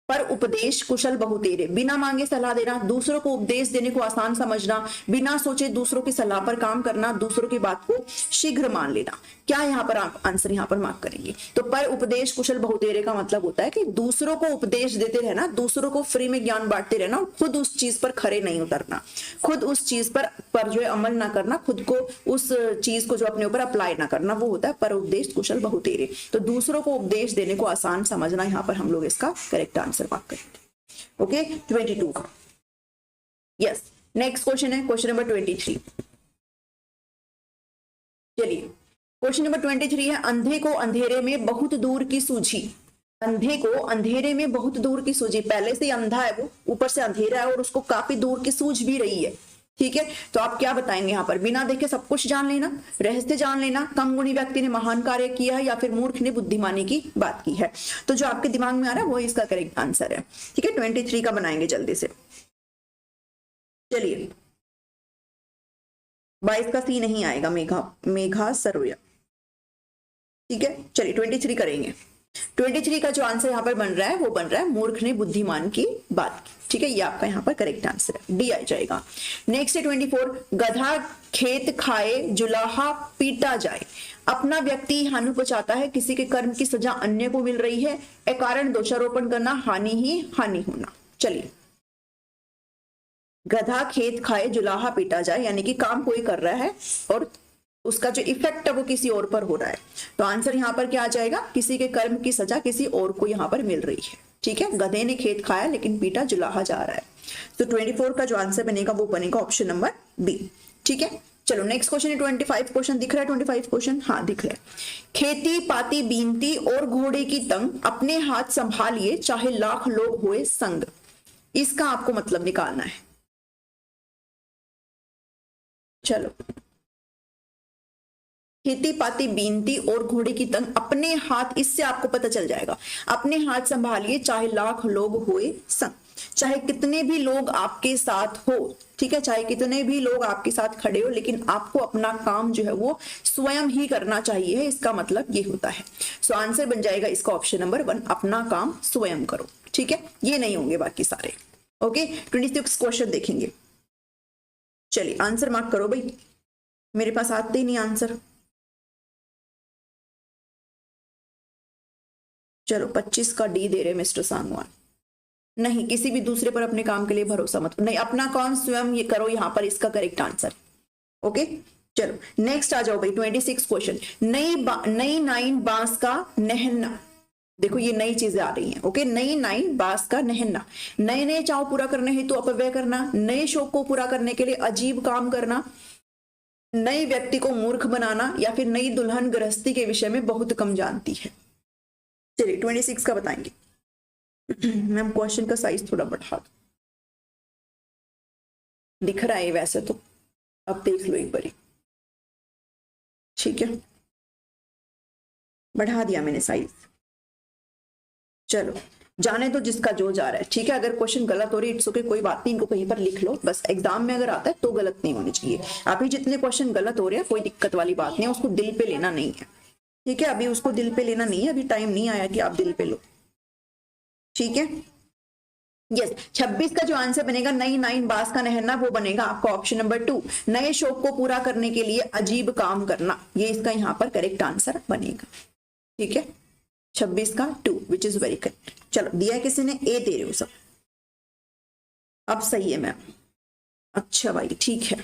पर उपदेश कुशल बहु तेरे, बिना मांगे सलाह देना, दूसरों को उपदेश देने को आसान समझना, बिना सोचे दूसरों की सलाह पर काम करना, दूसरों की बात को शीघ्र मान लेना। क्या यहाँ पर आप आंसर यहाँ पर मार्क करेंगे, तो पर उपदेश कुशल बहु तेरे का मतलब होता है कि दूसरों को उपदेश देते रहना, दूसरों को फ्री में ज्ञान बांटते रहना, खुद उस चीज पर खरे नहीं उतरना, खुद उस चीज पर जो है अमल ना करना, खुद को उस चीज को जो अपने ऊपर अप्लाई ना करना, वो होता है पर उपदेश कुशल बहु तेरे। तो दूसरों को उपदेश देने को आसान समझना, यहाँ पर हम लोग इसका करेक्ट आंसर मार्क करेंगे। ओके, 22 का। यस, नेक्स्ट क्वेश्चन है क्वेश्चन नंबर 23। चलिए, क्वेश्चन नंबर 23 है, अंधे को अंधेरे में बहुत दूर की सूझी, अंधे को अंधेरे में बहुत दूर की सूझी, पहले से अंधा है वो, ऊपर से अंधेरा है और उसको काफी दूर की सूझ भी रही है। ठीक है, तो आप क्या बताएंगे यहाँ पर, बिना देखे सब कुछ जान लेना, रहस्य जान लेना, कम गुणी व्यक्ति ने महान कार्य किया है, या फिर मूर्ख ने बुद्धिमानी की बात की है। तो जो आपके दिमाग में आ रहा है वो इसका करेक्ट आंसर है। ठीक है, 23 का बनाएंगे जल्दी से। चलिए, 22 का सी नहीं आएगा, मेघा सरोया। ठीक है, चलिए 23 करेंगे। 23 का जो आंसर यहाँ पर बन रहा है वो बन रहा है, मूर्ख ने बुद्धिमान की बात की। ठीक है, ये आपका यहाँ पर करेक्ट आंसर है, डी आ जाएगा। नेक्स्ट है 24, गधा खेत खाए जुलाहा पीटा जाए, अपना व्यक्ति हानि पहुंचाता है, किसी के कर्म की सजा अन्य को मिल रही है, अकारण दोषारोपण करना, हानि ही हानि होना। चलिए, गधा खेत खाए जुलाहा पीटा जाए, यानी कि काम कोई कर रहा है और उसका जो इफेक्ट है वो किसी और पर हो रहा है, तो आंसर यहाँ पर क्या आ जाएगा, किसी के कर्म की सजा किसी और को यहाँ पर मिल रही है। ठीक है, गधे ने खेत खाया लेकिन पीटा जुलाहा जा रहा है, तो 24 का जो आंसर बनेगा वो बनेगा ऑप्शन नंबर बी। ठीक है, चलो नेक्स्ट क्वेश्चन है 25 क्वेश्चन, दिख रहा है 25 क्वेश्चन, हाँ दिख रहा है। खेती पाती बीनती और घोड़े की तंग, अपने हाथ संभालिए चाहे लाख लोग होए संग, इसका आपको मतलब निकालना है। चलो, खेती पाती बीनती और घोड़े की तंग, अपने हाथ, इससे आपको पता चल जाएगा, अपने हाथ संभालिए चाहे लाख लोग होए संग, चाहे कितने भी लोग आपके साथ हो। ठीक है, चाहे कितने भी लोग आपके साथ खड़े हो, लेकिन आपको अपना काम जो है वो स्वयं ही करना चाहिए, इसका मतलब ये होता है। सो आंसर बन जाएगा इसका ऑप्शन नंबर 1, अपना काम स्वयं करो। ठीक है, ये नहीं होंगे बाकी सारे। ओके, 26 क्वेश्चन देखेंगे। चलिए आंसर मार्क करो भाई, मेरे पास आते ही नहीं आंसर। चलो 25 का डी दे रहे मिस्टर सांगवान, नहीं, किसी भी दूसरे पर अपने काम के लिए भरोसा मत, नहीं, अपना काम स्वयं ये करो, यहाँ पर इसका करेक्ट आंसर। ओके, चलो नेक्स्ट आ जाओ भाई, 26 क्वेश्चन, नई नाइन बांस का नहना, देखो ये नई चीजें आ रही हैं। ओके, नई नाइन बांस का नहना, नए नए चाव पूरा करने हेतु अपव्यय करना, नए शौक को पूरा करने के लिए अजीब काम करना, नए व्यक्ति को मूर्ख बनाना, या फिर नई दुल्हन गृहस्थी के विषय में बहुत कम जानती है। चलिए 26 का बताएंगे। मैम क्वेश्चन का साइज थोड़ा बढ़ा दो, दिख रहा है वैसे तो, अब देख लो एक बारी। ठीक है, बढ़ा दिया मैंने साइज। चलो जाने तो जिसका जो जा रहा है। ठीक है, अगर क्वेश्चन गलत हो रही है इट्स ओके, कोई बात नहीं, इनको कहीं पर लिख लो, बस एग्जाम में अगर आता है तो गलत नहीं होनी चाहिए। अभी जितने क्वेश्चन गलत हो रहे हैं कोई दिक्कत वाली बात नहीं है, उसको दिल पे लेना नहीं है। ठीक है, अभी उसको दिल पे लेना नहीं है, अभी टाइम नहीं आया कि आप दिल पे लो। ठीक है, यस, 26 का जो आंसर बनेगा, नई नाइन बांस का नहना, वो बनेगा आपका ऑप्शन नंबर 2, नए शौक को पूरा करने के लिए अजीब काम करना, ये इसका यहाँ पर करेक्ट आंसर बनेगा। ठीक है, 26 का 2 विच इज वेरी करेक्ट। चलो दिया है किसी ने, ए दे रहे हो सब, अब सही है मैम, अच्छा भाई ठीक है,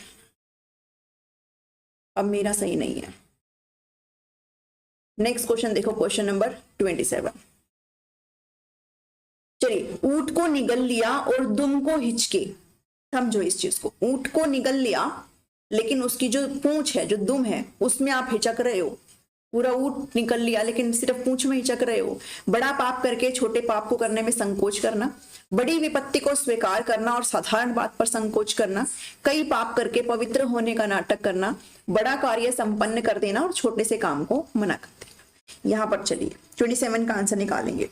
अब मेरा सही नहीं है, नेक्स्ट क्वेश्चन देखो, क्वेश्चन नंबर 27। चलिए, ऊंट को निगल लिया और दुम को हिचके। समझो इस चीज को, ऊंट को निगल लिया लेकिन उसकी जो पूंछ है, जो दुम है, उसमें आप हिचक रहे हो। पूरा ऊंट निकल लिया लेकिन सिर्फ पूंछ में हिचक रहे हो। बड़ा पाप करके छोटे पाप को करने में संकोच करना, बड़ी विपत्ति को स्वीकार करना और साधारण बात पर संकोच करना, कई पाप करके पवित्र होने का नाटक करना, बड़ा कार्य संपन्न कर देना और छोटे से काम को मना कर देना। यहां पर चलिए 27 का आंसर निकालेंगे।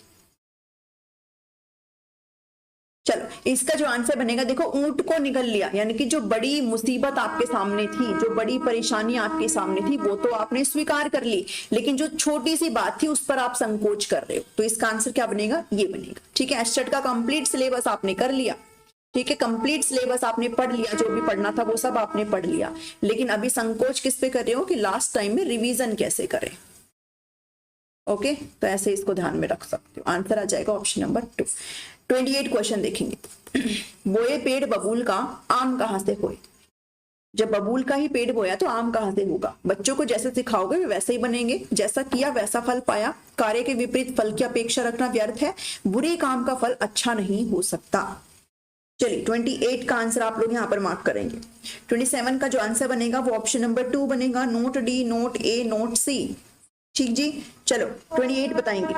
चलो, इसका जो आंसर बनेगा, देखो, ऊंट को निगल लिया यानी कि जो बड़ी मुसीबत आपके सामने थी, जो बड़ी परेशानी आपके सामने थी, वो तो आपने स्वीकार कर ली, लेकिन जो छोटी सी बात थी उस पर आप संकोच कर रहे हो। तो इसका आंसर क्या बनेगा? ये बनेगा। ठीक है, एस्टेट का कंप्लीट सिलेबस आपने कर लिया। ठीक है, कंप्लीट सिलेबस आपने पढ़ लिया, जो भी पढ़ना था वो सब आपने पढ़ लिया, लेकिन अभी संकोच किस पे कर रहे हो कि लास्ट टाइम में रिवीजन कैसे करें। ओके, तो ऐसे इसको ध्यान में रख सकते हो। आंसर आ जाएगा ऑप्शन नंबर 2। 28 क्वेश्चन देखेंगे। बोए पेड़ बबूल का, आम कहां से होए? जब बबूल का ही पेड़ बोया तो आम कहां से होगा? बच्चों को जैसे सिखाओगे वे वैसे ही बनेंगे। जैसा किया वैसा फल पाया, कार्य के विपरीत फल की अपेक्षा रखना व्यर्थ है, बुरे काम का फल अच्छा नहीं हो सकता। चलिए, 28 का आंसर आप लोग यहाँ पर मार्क करेंगे। 27 का जो आंसर बनेगा वो ऑप्शन नंबर 2 बनेगा, नोट डी, नोट ए, नोट सी। ठीक जी, चलो 28 बताएंगे।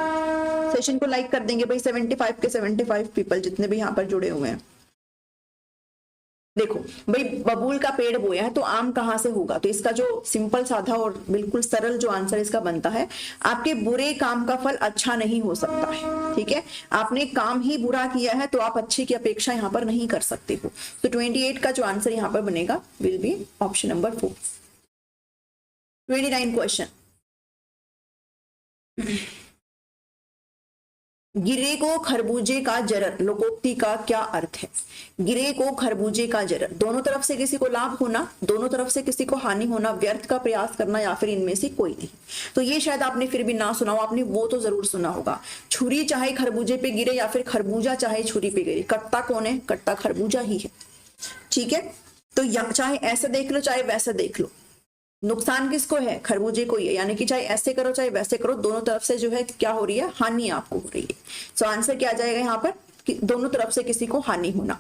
सेशन को लाइक कर देंगे भाई, 75 के 75 पीपल जितने भी यहाँ पर जुड़े हुए हैं। देखो भाई, बबूल का पेड़ बोया है तो आम कहां से होगा? तो इसका जो सिंपल साधा और बिल्कुल सरल जो आंसर इसका बनता है, आपके बुरे काम का फल अच्छा नहीं हो सकता है। ठीक है, आपने काम ही बुरा किया है तो आप अच्छे की अपेक्षा यहाँ पर नहीं कर सकते हो। तो 28 का जो आंसर यहाँ पर बनेगा will be option number 4। 29 question. गिरे को खरबूजे का जरर, लोकोक्ति का क्या अर्थ है? गिरे को खरबूजे का जरर, दोनों तरफ से किसी को लाभ होना, दोनों तरफ से किसी को हानि होना, व्यर्थ का प्रयास करना, या फिर इनमें से कोई नहीं। तो ये शायद आपने फिर भी ना सुना हो, आपने वो तो जरूर सुना होगा। छुरी चाहे खरबूजे पे गिरे या फिर खरबूजा चाहे छुरी पे गिरे, कट्टा कौन है? कट्टा खरबूजा ही है। ठीक है, तो चाहे ऐसा देख लो चाहे वैसा देख लो, नुकसान किसको है? खरबूजे को ही है। यानी कि चाहे ऐसे करो चाहे वैसे करो, दोनों तरफ से जो है क्या हो रही है? हानि आपको हो रही है। सो आंसर क्या आ जाएगा यहाँ पर कि दोनों तरफ से किसी को हानि होना।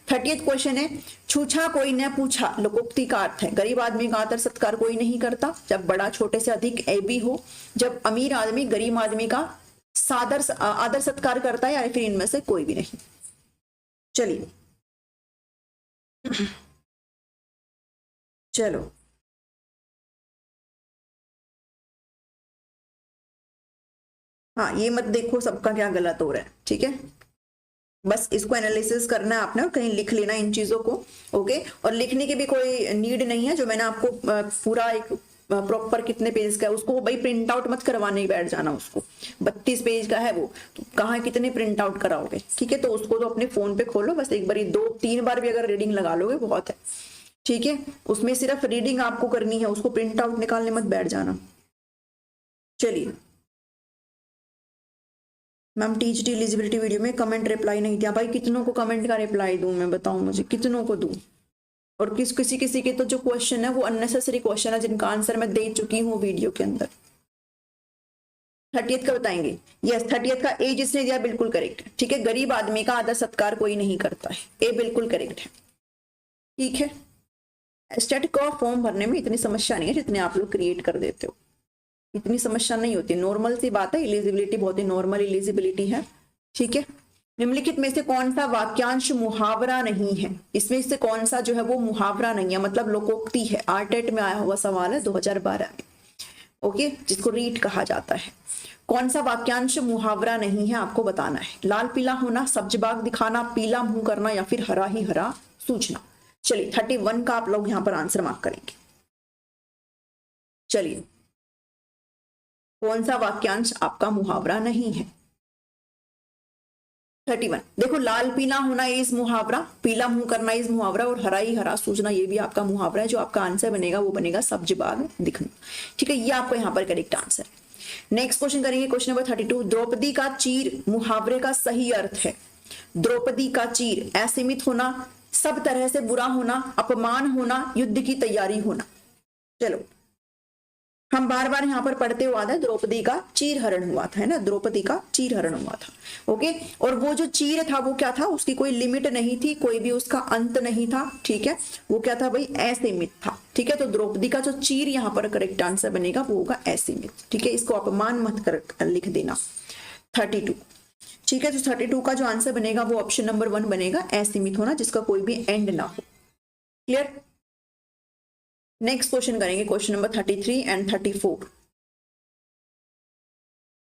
30th क्वेश्चन है, छूछा कोई न पूछा, लोकोक्ति का अर्थ है गरीब आदमी का आदर सत्कार कोई नहीं करता, जब बड़ा छोटे से अधिक ऐबी हो, जब अमीर आदमी गरीब आदमी का आदर सत्कार करता है, या फिर इनमें से कोई भी नहीं। चलिए चलो, हाँ, ये मत देखो सबका क्या गलत हो रहा है। ठीक है, बस इसको एनालिसिस करना है आपने और कहीं लिख लेना इन चीजों को। ओके, और लिखने की भी कोई नीड नहीं है। जो मैंने आपको पूरा एक प्रॉपर कितने पेज का है उसको भाई प्रिंट आउट मत करवाने बैठ जाना। उसको 32 पेज का है वो, तो कहाँ कितने प्रिंट आउट कराओगे? ठीक है, तो उसको तो अपने फोन पे खोलो, बस एक बार 2-3 बार भी अगर रीडिंग लगा लोगे बहुत है। ठीक है, उसमें सिर्फ रीडिंग आपको करनी है, उसको प्रिंट आउट निकालने मत बैठ जाना। चलिए मैम, टीचडी एलिजिबिलिटी वीडियो में कमेंट रिप्लाई नहीं दिया। भाई कितनों को कमेंट का रिप्लाई दूं मैं? बताऊं मुझे कितनों को दूं? और किसी किसी के तो जो क्वेश्चन है वो अननेसेसरी क्वेश्चन है, जिनका आंसर मैं दे चुकी हूँ वीडियो के अंदर। 30th का बताएंगे। यस, 30th का ए जिसने दिया बिल्कुल करेक्ट है। ठीक है, गरीब आदमी का आदर सत्कार कोई नहीं करता है, ए बिल्कुल करेक्ट है। ठीक है, स्टेट का फॉर्म भरने में इतनी समस्या नहीं है जितने आप लोग क्रिएट कर देते हो। इतनी समस्या नहीं होती, नॉर्मल सी बात है। एलिजिबिलिटी बहुत ही नॉर्मल एलिजिबिलिटी है। ठीक है, निम्नलिखित में से कौन सा वाक्यांश मुहावरा नहीं है? इसमें से कौन सा जो है वो मुहावरा नहीं है, मतलब लोकोक्ति है। आरटेट में आया हुआ सवाल है 2012 में। ओके, जिसको रीट कहा जाता है। कौन सा वाक्यांश मुहावरा नहीं है आपको बताना है। लाल पीला होना, सब्ज बाग दिखाना, पीला मुंह करना, या फिर हरा ही हरा सूझना। चलिए 31 का आप लोग यहां पर आंसर मार्क करेंगे। चलिए, कौन सा वाक्यांश आपका मुहावरा नहीं है? 31 देखो, लाल पीला होना इस मुहावरा, पीला मुंह करना इस मुहावरा, और हरा ही हरा सूझना ये भी आपका मुहावरा है। जो आपका आंसर बनेगा वो बनेगा सब्ज बाग दिखना। ठीक है, ये आपका यहाँ पर करेक्ट आंसर है। नेक्स्ट क्वेश्चन करेंगे, क्वेश्चन नंबर 32। द्रौपदी का चीर मुहावरे का सही अर्थ है। द्रौपदी का चीर, असीमित होना, सब तरह से बुरा होना, अपमान होना, युद्ध की तैयारी होना। चलो हम बार बार यहाँ पर पढ़ते हुआ था, द्रौपदी का चीरहरण हुआ था, है ना, द्रौपदी का चीरहरण हुआ था। ओके, और वो जो चीर था वो क्या था, उसकी कोई लिमिट नहीं थी, कोई भी उसका अंत नहीं था, ठीक है, वो क्या था भाई, असीमित था, ठीक है। तो द्रौपदी का जो चीर यहाँ पर करेक्ट आंसर बनेगा वो होगा असीमित, ठीक है। इसको अपमान मत कर लिख देना। 32, ठीक है। तो 32 का जो आंसर बनेगा वो ऑप्शन नंबर 1 बनेगा, असीमित होना जिसका कोई भी एंड ना हो। क्लियर। नेक्स्ट क्वेश्चन करेंगे, क्वेश्चन नंबर 33 एंड 34।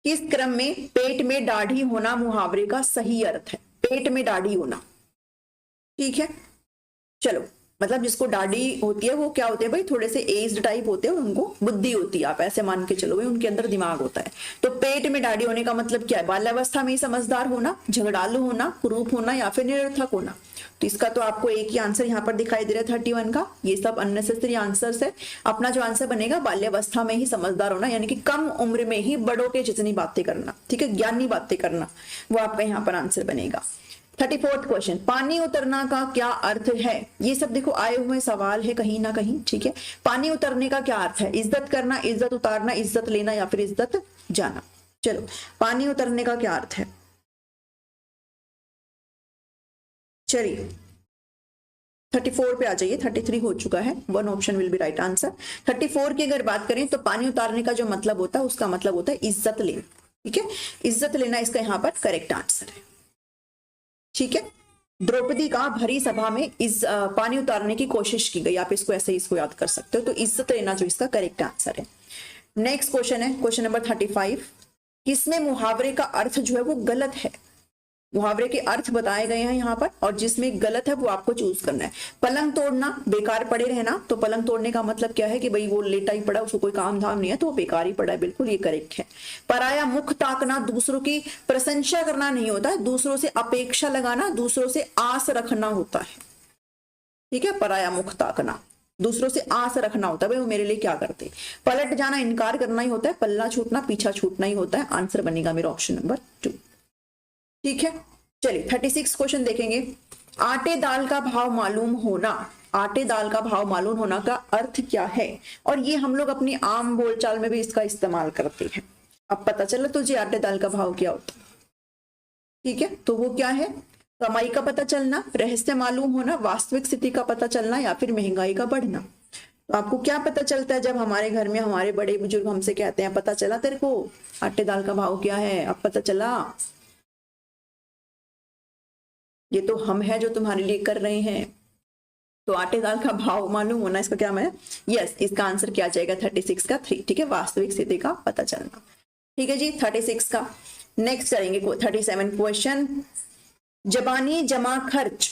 किस क्रम में पेट में दाढ़ी होना मुहावरे का सही अर्थ है? पेट में दाढ़ी होना, ठीक है। चलो, मतलब जिसको दाढ़ी होती है वो क्या होते हैं भाई, थोड़े से एज्ड टाइप होते हैं, उनको बुद्धि होती है, आप ऐसे मान के चलो भाई, उनके अंदर दिमाग होता है। तो पेट में दाढ़ी होने का मतलब क्या है? बाल्यावस्था में ही समझदार होना, झगड़ालू होना, कुरूप होना, या फिर निरर्थक होना। तो इसका तो आपको एक ही आंसर यहाँ पर दिखाई दे रहा है 31 का। ये सब अननेसेसरी आंसर्स है। अपना जो आंसर बनेगा, बाल्यावस्था में ही समझदार होना, यानी कि कम उम्र में ही बड़ों के जितनी बातें करना, ठीक है, ज्ञानी बातें करना, वो आपका यहाँ पर आंसर बनेगा। 34th क्वेश्चन, पानी उतरना का क्या अर्थ है? ये सब देखो आए हुए सवाल है कहीं ना कहीं, ठीक है। पानी उतरने का क्या अर्थ है? इज्जत करना, इज्जत उतारना, इज्जत लेना, या फिर इज्जत जाना। चलो, पानी उतरने का क्या अर्थ है? चलिए 34 पे आ जाइए, 33 हो चुका है, 1 option will be right answer. 34 की अगर बात करें तो पानी उतारने का जो मतलब होता है, उसका मतलब होता है इज्जत लेना, ठीक है, इज्जत लेना इसका यहाँ पर करेक्ट आंसर है, ठीक है। द्रौपदी का भरी सभा में इस पानी उतारने की कोशिश की गई, आप इसको ऐसे ही इसको याद कर सकते हो। तो इज्जत लेना जो इसका करेक्ट आंसर है। नेक्स्ट क्वेश्चन है क्वेश्चन नंबर 35। किसमें मुहावरे का अर्थ जो है वो गलत है? मुहावरे के अर्थ बताए गए हैं यहाँ पर, और जिसमें गलत है वो आपको चूज करना है। पलंग तोड़ना, बेकार पड़े रहना, तो पलंग तोड़ने का मतलब क्या है कि भाई वो लेटा ही पड़ा, उसको कोई काम धाम नहीं है, तो वो बेकार ही पड़ा है, बिल्कुल ये करेक्ट है। पराया मुख ताकना, दूसरों की प्रशंसा करना नहीं होता है, दूसरों से अपेक्षा लगाना, दूसरों से आस रखना होता है, ठीक है। पराया मुख ताकना, दूसरों से आस रखना होता है, भाई वो मेरे लिए क्या करते। पलट जाना, इनकार करना ही होता है। पल्ला छूटना, पीछा छूटना ही होता है। आंसर बनेगा मेरा ऑप्शन नंबर 2, ठीक है। चलिए 36 क्वेश्चन देखेंगे। आटे दाल का भाव मालूम होना, आटे दाल का भाव मालूम होना का अर्थ क्या है? और ये हम लोग अपनी आम बोलचाल में भी इसका इस्तेमाल करते हैं। अब पता चला तुझे आटे दाल का भाव क्या होता है, ठीक है। तो वो क्या है? कमाई का पता चलना, रहस्य मालूम होना, वास्तविक स्थिति का पता चलना, या फिर महंगाई का बढ़ना। तो आपको क्या पता चलता है जब हमारे घर में हमारे बड़े बुजुर्ग हमसे कहते हैं, पता चला तेरे को आटे दाल का भाव क्या है? अब पता चला, ये तो हम है जो तुम्हारे लिए कर रहे हैं। तो आटे दाल का भाव मालूम होना, इसका क्या है? यस, इसका आंसर क्या जाएगा 36 का 3, ठीक है, वास्तविक स्थिति का पता चलना, ठीक है जी 36 का। नेक्स्ट करेंगे 37 क्वेश्चन। जबानी जमा खर्च,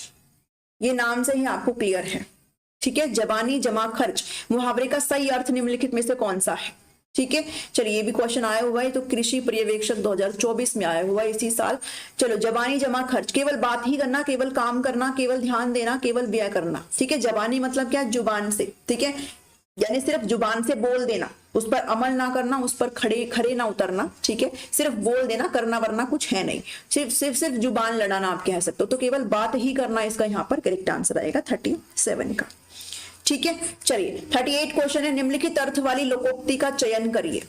ये नाम से ही आपको क्लियर है, ठीक है। जबानी जमा खर्च मुहावरे का सही अर्थ निम्नलिखित में से कौन सा है? ठीक है, चलिए ये भी क्वेश्चन आया हुआ है, तो कृषि पर्यवेक्षक 2024 में आया हुआ है इसी साल। चलो, जबानी जमा खर्च, केवल बात ही करना, केवल काम करना, केवल ध्यान देना, केवल व्यय करना, ठीक है। जबानी मतलब क्या? जुबान से, ठीक है, यानी सिर्फ जुबान से बोल देना, उस पर अमल ना करना, उस पर खड़े ना उतरना, ठीक है। सिर्फ बोल देना, करना वरना कुछ है नहीं, सिर्फ जुबान लड़ाना आप कह सकते हो। तो केवल बात ही करना इसका यहाँ पर करेक्ट आंसर आएगा 37 का, ठीक है। चलिए 38 क्वेश्चन है, निम्नलिखित अर्थ वाली लोकोक्ति का चयन करिए।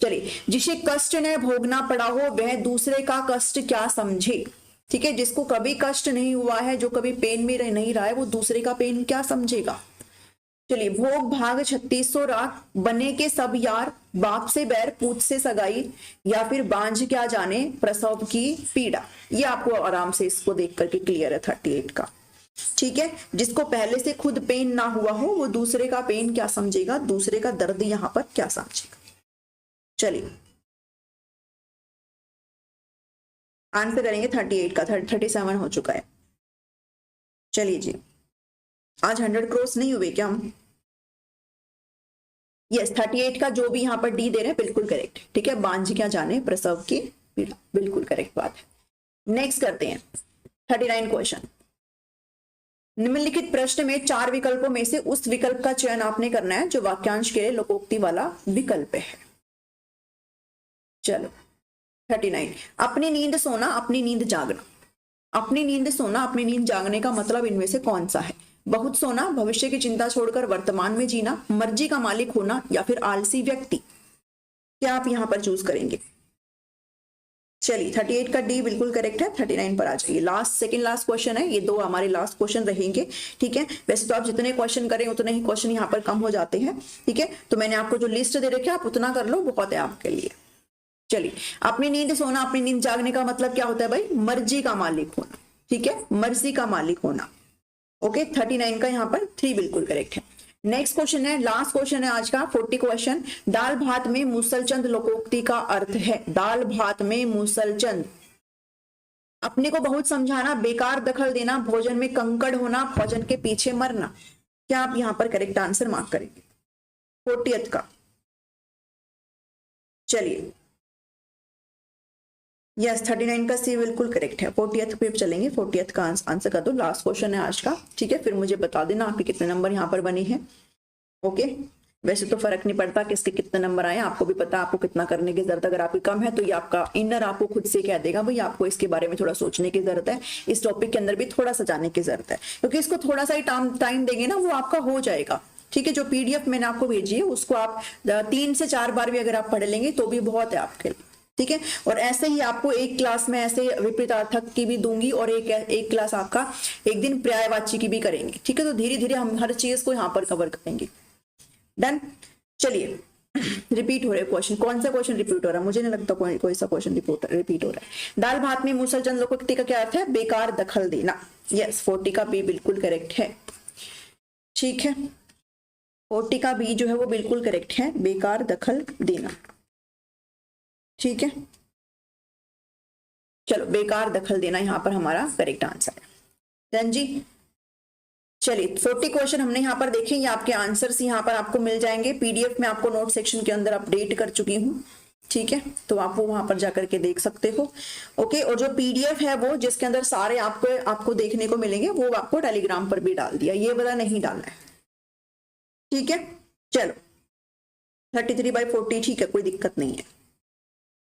चलिए, जिसे कष्ट न भोगना पड़ा हो वह दूसरे का कष्ट क्या समझे, ठीक है। जिसको कभी कष्ट नहीं हुआ है, जो कभी पेन में नहीं रहा है, वो दूसरे का पेन क्या समझेगा। चलिए, भोग भाग 3600 राग, बने के सब यार, बाप से बैर पूछ से सगाई, या फिर बांझ क्या जाने प्रसव की पीड़ा। ये आपको आराम से इसको देख करके क्लियर है 38 का, ठीक है। जिसको पहले से खुद पेन ना हुआ हो वो दूसरे का पेन क्या समझेगा, दूसरे का दर्द यहां पर क्या समझेगा। चलिए आंसर करेंगे 38 का, 37 हो चुका है। चलिए जी, आज 100 क्रॉस नहीं हुए क्या हम? यस, 38 का जो भी यहाँ पर डी दे रहे हैं बिल्कुल करेक्ट, ठीक है। बांझ क्या जाने प्रसव की पीड़ा, बिल्कुल करेक्ट बात है। नेक्स्ट करते हैं 39 क्वेश्चन। निम्नलिखित प्रश्न में 4 विकल्पों में से उस विकल्प का चयन आपने करना है जो वाक्यांश के लिए लोकोक्ति वाला विकल्प है। चलो 39, अपनी नींद सोना, अपनी नींद जागना। अपनी नींद सोना, अपनी नींद जागने का मतलब इनमें से कौन सा है? बहुत सोना, भविष्य की चिंता छोड़कर वर्तमान में जीना, मर्जी का मालिक होना या फिर आलसी व्यक्ति, क्या आप यहाँ पर चूज करेंगे? चलिए 38 का डी बिल्कुल करेक्ट है। 39 पर आ जाइए। लास्ट सेकंड लास्ट क्वेश्चन है, ये दो हमारे लास्ट क्वेश्चन रहेंगे, ठीक है। वैसे तो आप जितने क्वेश्चन करें उतने ही क्वेश्चन यहाँ पर कम हो जाते हैं, ठीक है। तो मैंने आपको जो लिस्ट दे रखी है आप उतना कर लो, बहुत है आपके लिए। चलिए, अपनी नींद सोना, अपनी नींद जागने का मतलब क्या होता है भाई? मर्जी का मालिक होना, ठीक है, मर्जी का मालिक होना। ओके, 39 का यहाँ पर 3 बिल्कुल करेक्ट है। नेक्स्ट क्वेश्चन है, लास्ट क्वेश्चन है आज का, 40 क्वेश्चन। दाल भात में मूसलचंद लोकोक्ति का अर्थ है। दाल भात में मूसलचंद, अपने को बहुत समझाना, बेकार दखल देना, भोजन में कंकड़ होना, भोजन के पीछे मरना, क्या आप यहां पर करेक्ट आंसर मार्क करेंगे 40th का? चलिए, यस 39 का सी बिल्कुल करेक्ट है। 40th पे चलेंगे, 40th का आंसर कर दो। लास्ट क्वेश्चन है आज का, ठीक है। फिर मुझे बता देना आपके कितने नंबर यहाँ पर बने हैं। ओके, वैसे तो फर्क नहीं पड़ता किसके कितने नंबर आए, आपको भी पता आपको कितना करने की जरूरत है। अगर आपकी कम है तो ये आपका इनर आपको खुद से कह देगा भाई आपको इसके बारे में थोड़ा सोचने की जरूरत है, इस टॉपिक के अंदर भी थोड़ा सा जाने की जरूरत है, क्योंकि इसको थोड़ा सा ही टाइम देंगे ना वो आपका हो जाएगा, ठीक है। जो पीडीएफ मैंने आपको भेजी है उसको आप 3 से 4 बार भी अगर आप पढ़ लेंगे तो भी बहुत है आपके लिए, ठीक है। और ऐसे ही आपको एक क्लास में ऐसे विपरीतार्थक की भी दूंगी और एक क्लास आपका एक दिन पर्यायवाची की भी करेंगे, ठीक है। तो धीरे धीरे हम हर चीज को यहाँ पर कवर करेंगे। डन। चलिए, रिपीट हो रहे क्वेश्चन, कौन सा क्वेश्चन रिपीट हो रहा है? मुझे नहीं लगता कोई सा क्वेश्चन रिपीट हो रहा है। दाल भात में मूसलचंद लोकोक्ति का क्या अर्थ है? बेकार दखल देना। यस, 40 का बी बिल्कुल करेक्ट है, ठीक है। 40 का बी जो है वो बिल्कुल करेक्ट है, बेकार दखल देना, ठीक है। चलो, बेकार दखल देना यहाँ पर हमारा करेक्ट आंसर है। डन जी। चलिए, 40 क्वेश्चन हमने यहाँ पर देखे, ये आपके आंसर्स यहाँ पर आपको मिल जाएंगे। पीडीएफ में आपको नोट सेक्शन के अंदर अपडेट कर चुकी हूँ, ठीक है। तो आप वो वहां पर जाकर के देख सकते हो। ओके, और जो पीडीएफ है वो जिसके अंदर सारे आपको देखने को मिलेंगे वो आपको टेलीग्राम पर भी डाल दिया, ये वाला नहीं डालना है, ठीक है। चलो, 33/40 ठीक है, कोई दिक्कत नहीं है।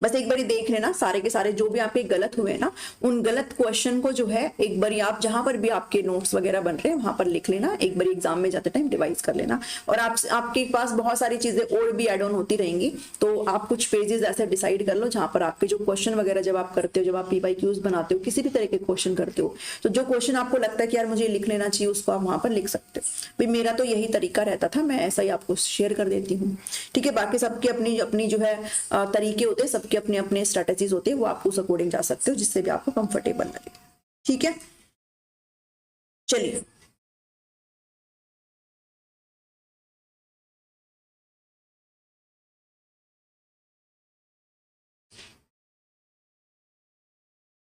बस एक बारी देख लेना सारे के सारे जो भी आपके गलत हुए ना, उन गलत क्वेश्चन को जो है एक बारी आप जहां पर भी आपके नोट्स वगैरह बन रहे हैं वहां पर लिख लेना, एक बारी एग्जाम में जाते टाइम रिवाइज कर लेना। और आपके पास बहुत सारी चीजें और भी एड ऑन होती रहेंगी, तो आप कुछ पेजेस ऐसे डिसाइड कर लो जहां पर आपके जो क्वेश्चन वगैरह जब आप करते हो, जब आप PYQs बनाते हो, किसी भी तरह के क्वेश्चन करते हो, तो जो क्वेश्चन आपको लगता है कि यार मुझे लिख लेना चाहिए उसको आप वहां पर लिख सकते हो। भाई मेरा तो यही तरीका रहता था, मैं ऐसा ही आपको शेयर कर देती हूँ, ठीक है। बाकी सबकी अपनी अपनी जो है तरीके होते हैं, सबके अपने अपने स्ट्रेटजीज होती है, वो आप उस अकॉर्डिंग जा सकते हो जिससे भी आपको कंफर्टेबल लगे, ठीक है। चलिए,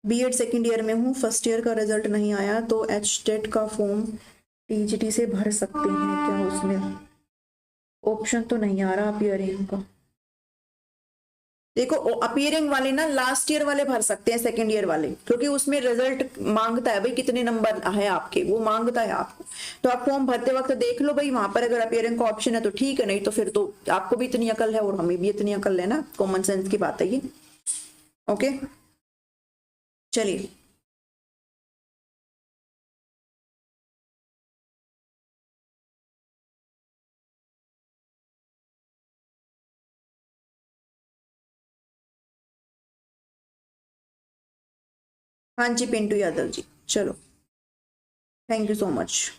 बीएड सेकेंड ईयर में हूँ, फर्स्ट ईयर का रिजल्ट नहीं आया तो HTET का फॉर्म TGT से भर सकते हैं क्या? उसमें ऑप्शन तो नहीं आ रहा अपीयरिंग का। देखो, अपीयरिंग वाले ना लास्ट ईयर वाले भर सकते हैं, सेकेंड ईयर वाले, क्योंकि उसमें रिजल्ट मांगता है भाई कितने नंबर है आपके, वो मांगता है आपको। तो आप फॉर्म भरते वक्त देख लो भाई, वहां पर अगर अपीयरिंग का ऑप्शन है तो ठीक है, नहीं तो फिर तो आपको भी इतनी अकल है और हमें भी इतनी अकल है ना, कॉमन सेंस की बात है ये। ओके, चलिए, हाँ जी पिंटू यादव जी, चलो थैंक यू सो मच।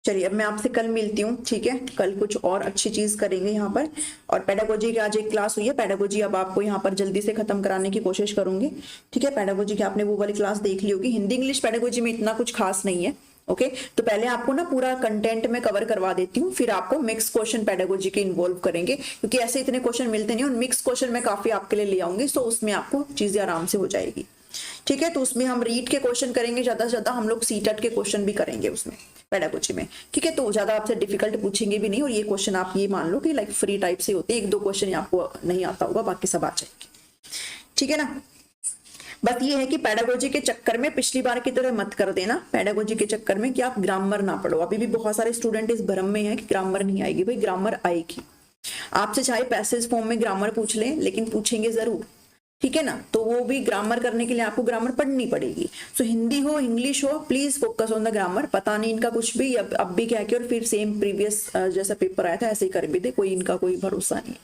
चलिए, अब मैं आपसे कल मिलती हूँ, ठीक है। कल कुछ और अच्छी चीज करेंगे यहाँ पर। और पेडागोजी की आज एक क्लास हुई है, पेडागोजी अब आपको यहाँ पर जल्दी से खत्म कराने की कोशिश करूंगी, ठीक है। पेडागोजी की आपने वो वाली क्लास देख ली होगी। हिंदी इंग्लिश पेडागोजी में इतना कुछ खास नहीं है, ओके। तो पहले आपको ना पूरा कंटेंट में कवर करवा देती हूँ, फिर आपको मिक्स क्वेश्चन पेडागोजी के इन्वॉल्व करेंगे, क्योंकि ऐसे इतने क्वेश्चन मिलते नहीं, और मिक्स क्वेश्चन में काफी आपके लिए ले आऊंगी, तो उसमें आपको चीजें आराम से हो जाएगी, ठीक है। तो उसमें हम रीड के क्वेश्चन करेंगे, ज्यादा से ज्यादा हम लोग सीटेट के क्वेश्चन भी करेंगे उसमें पेडागोजी में, ठीक है। तो ज्यादा आपसे डिफिकल्ट पूछेंगे भी नहीं, और ये क्वेश्चन आप ये मान लो कि लाइक फ्री टाइप से होते हैं, 1-2 क्वेश्चन आपको नहीं आता होगा, बाकी सब आ जाएंगे, ठीक है ना। बस ये है कि पेडागोजी के चक्कर में पिछली बार की तरह मत कर देना, पेडागोजी के चक्कर में कि आप ग्रामर ना पढ़ो। अभी भी बहुत सारे स्टूडेंट इस भ्रम में है कि ग्रामर नहीं आएगी, भाई ग्रामर आएगी। आपसे चाहे पैसेज फॉर्म में ग्रामर पूछ लें, लेकिन पूछेंगे जरूर, ठीक है ना। तो वो भी ग्रामर करने के लिए आपको ग्रामर पढ़नी पड़ेगी। सो हिंदी हो इंग्लिश हो, please focus on the grammar. पता नहीं इनका कुछ भी अब भी क्या किया और फिर सेम प्रीवियस जैसा पेपर आया था ऐसे ही कर भी दे, कोई इनका कोई भरोसा नहीं।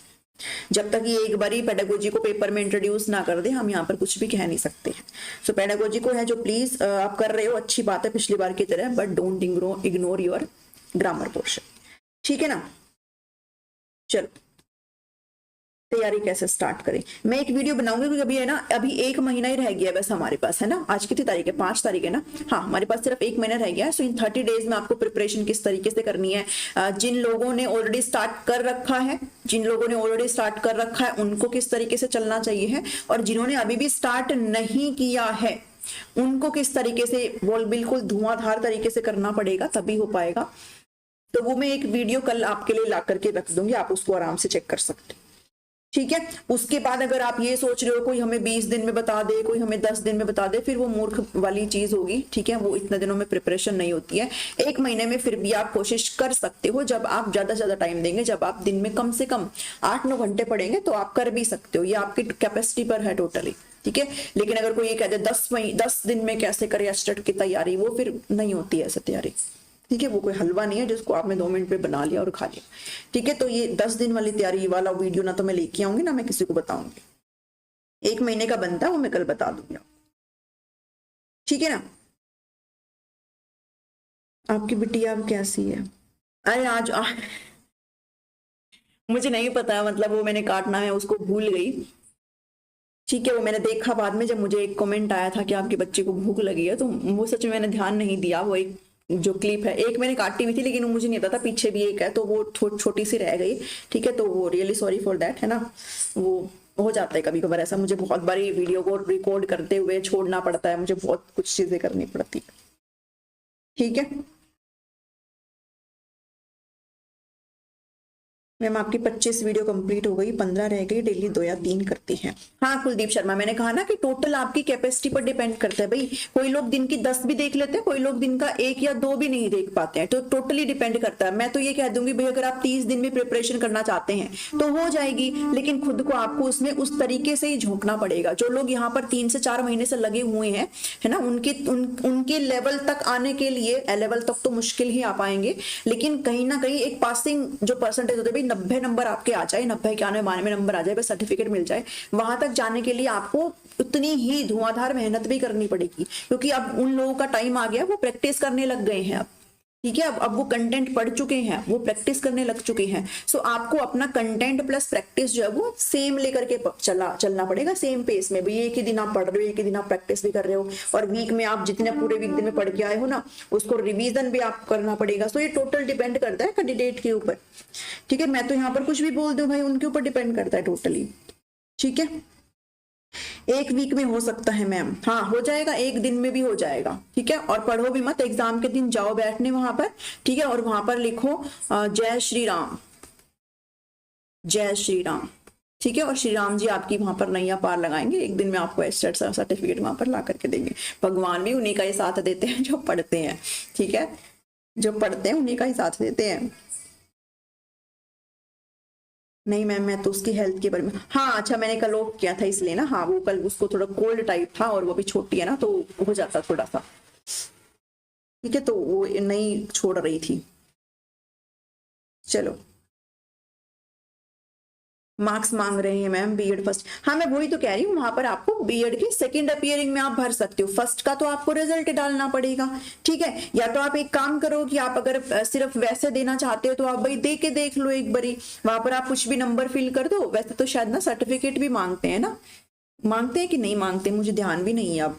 जब तक ये एक बार ही पेडागोजी को पेपर में इंट्रोड्यूस ना कर दे, हम यहाँ पर कुछ भी कह नहीं सकते हैं। सो पेडागोजी को है जो प्लीज आप कर रहे हो, अच्छी बात है पिछली बार की तरह, but don't ignore your grammar portion, ठीक है ना। चलो तैयारी कैसे स्टार्ट करें, मैं एक वीडियो बनाऊंगी क्योंकि अभी है ना, अभी 1 महीना ही रह गया है बस हमारे पास, है ना। आज कितनी तारीख है, 5 तारीख है ना। हाँ, हमारे पास सिर्फ 1 महीना रह गया है। सो इन 30 डेज में आपको प्रिपरेशन किस तरीके से करनी है, जिन लोगों ने ऑलरेडी स्टार्ट कर रखा है, उनको किस तरीके से चलना चाहिए है, और जिन्होंने अभी भी स्टार्ट नहीं किया है उनको किस तरीके से वो बिल्कुल धुआंधार तरीके से करना पड़ेगा, तभी हो पाएगा। तो वो मैं एक वीडियो कल आपके लिए ला करके रख दूंगी, आप उसको आराम से चेक कर सकते हैं, ठीक है। उसके बाद अगर आप ये सोच रहे हो कोई हमें 20 दिन में बता दे, कोई हमें 10 दिन में बता दे, फिर वो मूर्ख वाली चीज होगी, ठीक है। वो इतने दिनों में प्रिपरेशन नहीं होती है। 1 महीने में फिर भी आप कोशिश कर सकते हो, जब आप ज्यादा से ज्यादा टाइम देंगे, जब आप दिन में कम से कम 8-9 घंटे पढ़ेंगे तो आप कर भी सकते हो, ये आपकी कैपेसिटी पर है टोटली, ठीक है। लेकिन अगर कोई ये कह दे 10 दिन में कैसे करे स्टड की तैयारी, वो फिर नहीं होती है ऐसे तैयारी, ठीक है। वो कोई हलवा नहीं है जिसको आपने 2 मिनट में बना लिया और खा लिया, ठीक है। तो ये 10 दिन वाली तैयारी वाला वीडियो ना तो मैं लेके आऊंगी ना मैं किसी को बताऊंगी, 1 महीने का बनता है वो मैं कल बता दूंगी, ठीक है ना। आपकी बिटिया अब कैसी है? अरे आज मुझे नहीं पता, मतलब वो मैंने काटना है उसको भूल गई, ठीक है। वो मैंने देखा बाद में जब मुझे एक कमेंट आया था कि आपके बच्चे को भूख लगी है, तो वो सच में मैंने ध्यान नहीं दिया। वो एक जो क्लिप है, एक मैंने काटी हुई थी लेकिन वो मुझे नहीं पता था पीछे भी एक है, तो वो छोटी सी रह गई, ठीक है। तो वो रियली सॉरी फॉर दैट, है ना। वो हो जाता है कभी कभार ऐसा, मुझे बहुत बारी वीडियो को रिकॉर्ड करते हुए छोड़ना पड़ता है, मुझे बहुत कुछ चीजें करनी पड़ती है, ठीक है। मैम आपकी 25 वीडियो कंप्लीट हो गई, 15 रह गई, डेली 2 या 3 करती हैं। हाँ कुलदीप शर्मा, मैंने कहा ना कि टोटल आपकी कैपेसिटी पर डिपेंड करता है भाई। कोई लोग दिन की 10 भी देख लेते हैं, कोई लोग दिन का 1 या 2 भी नहीं देख पाते हैं, तो टोटली डिपेंड करता है। मैं तो ये कह दूंगी भाई अगर आप 30 दिन में प्रिपरेशन करना चाहते हैं तो हो जाएगी, लेकिन खुद को आपको उसमें उस तरीके से ही झोंकना पड़ेगा। जो लोग यहाँ पर 3 से 4 महीने से लगे हुए हैं, है ना, उनके लेवल तक आने के लिए, लेवल तक तो मुश्किल ही आ पाएंगे, लेकिन कहीं ना कहीं एक पासिंग जो परसेंटेज होते हैं 90 नंबर आपके आ जाए, 90 91 92 नंबर आ जाए, बस सर्टिफिकेट मिल जाए, वहां तक जाने के लिए आपको उतनी ही धुआंधार मेहनत भी करनी पड़ेगी, क्योंकि अब उन लोगों का टाइम आ गया, वो प्रैक्टिस करने लग गए हैं अब, ठीक है। अब वो कंटेंट पढ़ चुके हैं, वो प्रैक्टिस करने लग चुके हैं। सो आपको अपना कंटेंट प्लस प्रैक्टिस जो है वो सेम लेकर के चलना पड़ेगा, सेम पेस में। भाई एक ही दिन आप पढ़ रहे हो, एक ही दिन आप प्रैक्टिस भी कर रहे हो, और वीक में आप जितने पूरे वीक दिन में पढ़ के आए हो ना, उसको रिवीजन भी आप करना पड़ेगा। सो ये टोटल डिपेंड करता है कैंडिडेट के ऊपर, ठीक है। मैं तो यहाँ पर कुछ भी बोल दूं भाई, उनके ऊपर डिपेंड करता है टोटली, ठीक है। 1 वीक में हो सकता है मैम, हाँ हो जाएगा, 1 दिन में भी हो जाएगा, ठीक है। और पढ़ो भी मत, एग्जाम के दिन जाओ बैठने वहां पर, ठीक है, और वहां पर लिखो जय श्री राम, जय श्री राम, ठीक है। और श्री राम जी आपकी वहां पर नैया पार लगाएंगे, 1 दिन में आपको एस्टेट सर्टिफिकेट वहां पर ला करके देंगे। भगवान भी उन्हीं का ही साथ देते हैं जो पढ़ते हैं, ठीक है, जो पढ़ते हैं उन्हीं का ही साथ देते हैं। नहीं मैम मैं तो उसकी हेल्थ के बारे में, हाँ अच्छा मैंने कल ऑफ किया था इसलिए ना, हाँ वो कल उसको थोड़ा कोल्ड टाइप था और वो भी छोटी है ना, तो हो जाता थोड़ा सा, ठीक है, तो वो नहीं छोड़ रही थी। चलो मार्क्स मांग रहे हैं मैम बीएड फर्स्ट, हाँ मैं वही तो कह रही हूँ, वहां पर आपको बीएड के सेकंड अपीयरिंग में आप भर सकते हो, फर्स्ट का तो आपको रिजल्ट डालना पड़ेगा, ठीक है। या तो आप एक काम करो कि आप अगर सिर्फ वैसे देना चाहते हो तो आप भाई दे के देख लो एक बारी, वहां पर आप कुछ भी नंबर फिल कर दो। वैसे तो शायद ना सर्टिफिकेट भी मांगते हैं ना, मांगते हैं कि नहीं मांगते मुझे ध्यान भी नहीं है, अब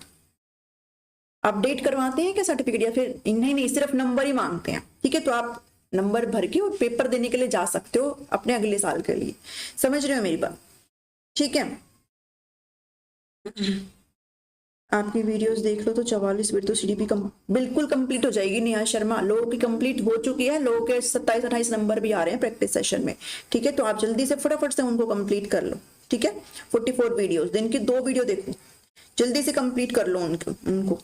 अपडेट करवाते हैं क्या सर्टिफिकेट, या फिर नहीं सिर्फ नंबर ही मांगते हैं, ठीक है। तो आप नंबर भर के और पेपर देने के लिए जा सकते हो अपने अगले साल के लिए, समझ रहे हो मेरी बात, ठीक है। आपकी वीडियोस देख लो तो 44 वीडियो तो सीडीपी बिल्कुल कंप्लीट हो जाएगी। नेहा शर्मा लोगों की कंप्लीट हो चुकी है, लोगों के 27-28 नंबर भी आ रहे हैं प्रैक्टिस सेशन में, ठीक है। तो आप जल्दी से फटाफट से उनको कंप्लीट कर लो, ठीक है। 44 वीडियोस, दिन की 2 वीडियो देखो, जल्दी से कंप्लीट कर लो उनको।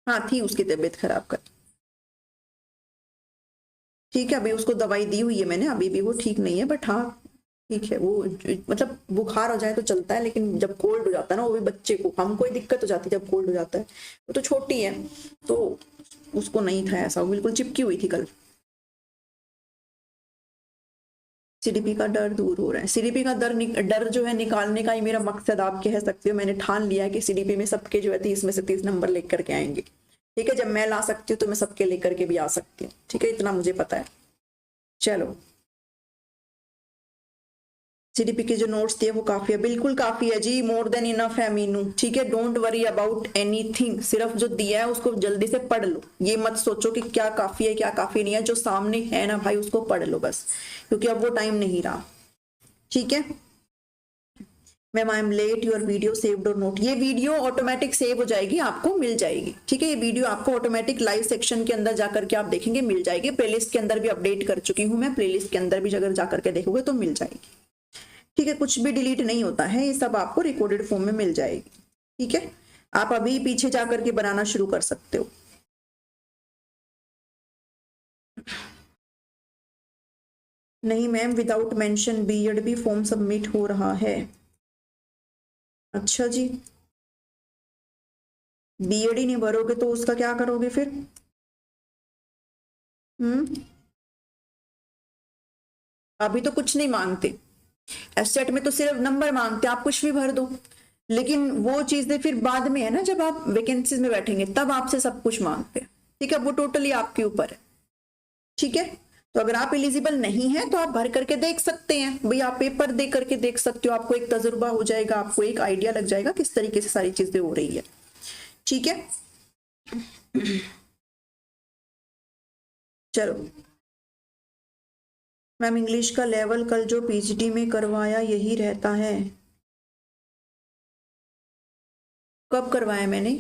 हाँ थी उसकी तबीयत खराब कर, ठीक है, अभी उसको दवाई दी हुई है मैंने, अभी भी वो ठीक नहीं है, बट हाँ ठीक है, वो मतलब बुखार हो जाए तो चलता है, लेकिन जब कोल्ड हो जाता है ना, वो भी बच्चे को, हमको ही दिक्कत हो जाती है जब कोल्ड हो जाता है। वो तो छोटी है, तो उसको नहीं था ऐसा, वो बिल्कुल चिपकी हुई थी कल। सीडीपी का डर दूर हो रहा है। सीडीपी का डर जो है निकालने का ही मेरा मकसद, आप कह सकते हो। मैंने ठान लिया है कि सीडीपी में सबके जो है 30 में से 30 नंबर लेकर के आएंगे। ठीक है, जब मैं ला सकती हूँ तो मैं सबके लेकर के भी आ सकती हूँ। ठीक है, इतना मुझे पता है। चलो, सीडीपी के जो नोट्स दिए वो काफी है, बिल्कुल काफी है जी, मोर देन इनफ है मीनू। ठीक है, डोंट वरी अबाउट एनीथिंग, सिर्फ जो दिया है उसको जल्दी से पढ़ लो। ये मत सोचो कि क्या काफी है क्या काफी नहीं है, जो सामने है ना भाई उसको पढ़ लो बस, क्योंकि अब वो टाइम नहीं रहा। ठीक है ma'am, I am late, your video saved और नोट। ये वीडियो ऑटोमेटिक सेव हो जाएगी, आपको मिल जाएगी। ठीक है, ये वीडियो आपको ऑटोमेटिक लाइव सेक्शन के अंदर जाकर के आप देखेंगे, मिल जाएगी। प्लेलिस्ट के अंदर भी अपडेट कर चुकी हूँ मैं, प्लेलिस्ट के अंदर भी अगर जाकर के देखोगे तो मिल जाएगी। ठीक है, कुछ भी डिलीट नहीं होता है, ये सब आपको रिकॉर्डेड फॉर्म में मिल जाएगी। ठीक है, आप अभी पीछे जाकर के बनाना शुरू कर सकते हो। नहीं मैम, विदाउट मेंशन बीएड भी फॉर्म सबमिट हो रहा है। अच्छा जी, बीएड ही नहीं भरोगे तो उसका क्या करोगे फिर? अभी तो कुछ नहीं मांगते, एससेट में तो सिर्फ नंबर मांगते, आप कुछ भी भर दो। लेकिन वो चीजें फिर बाद में है ना, जब आप वैकेंसीज में बैठेंगे तब आपसे सब कुछ मांगते हैं। ठीक है, वो टोटली आपके ऊपर है। ठीक है, तो अगर आप एलिजिबल नहीं है तो आप भर करके देख सकते हैं भाई, आप पेपर दे करके देख सकते हो, आपको एक तजुर्बा हो जाएगा, आपको एक आइडिया लग जाएगा किस तरीके से सारी चीजें हो रही है। ठीक है, चलो मैम, इंग्लिश का लेवल कल जो पीजीटी में करवाया यही रहता है? कब करवाया मैंने?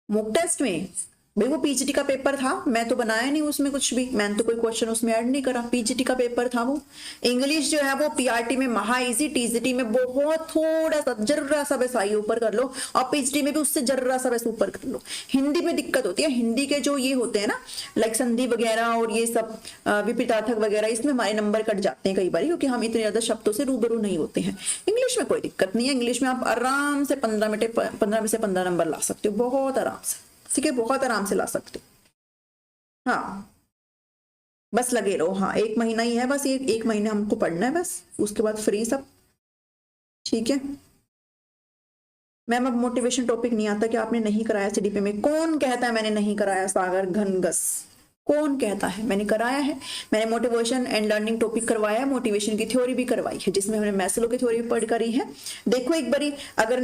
मॉक टेस्ट में? भाई वो पीजीटी का पेपर था, मैं तो बनाया नहीं उसमें कुछ भी, मैंने तो कोई क्वेश्चन उसमें ऐड नहीं करा, पीजीटी का पेपर था वो। इंग्लिश जो है वो पीआरटी में महा इजी, टीजीटी में बहुत थोड़ा सा जर्रा सा बस आई ऊपर कर लो, और पीजीटी में भी उससे जर्रा सा बस ऊपर कर लो। हिंदी में दिक्कत होती है, हिंदी के जो ये होते हैं ना, लाइक संधि वगैरह और ये सब विपरीतार्थक वगैरह, इसमें हमारे नंबर कट जाते हैं कई बार, क्योंकि हम इतने ज्यादा शब्दों से रूबरू नहीं होते हैं। इंग्लिश में कोई दिक्कत नहीं है, इंग्लिश में आप आराम से 15 में से 15 नंबर ला सकते हो, बहुत आराम से। ठीक है, बहुत आराम से ला सकते हो। हाँ, बस लगे रहो। हाँ, 1 महीना ही है बस, एक महीने हमको पढ़ना है बस, उसके बाद फ्री सब। ठीक है मैम, अब मोटिवेशन टॉपिक नहीं आता कि आपने नहीं कराया सीडीपी में? कौन कहता है मैंने नहीं कराया? सागर घनगस, कौन कहता है? मैंने कराया है। मैंने मोटिवेशन एंड लर्निंग टॉपिक करवाया है, मोटिवेशन की थ्योरी भी करवाई है, जिसमें हमने मैस्लो की थ्योरी पढ़ करी है। देखो एक बारी, अगर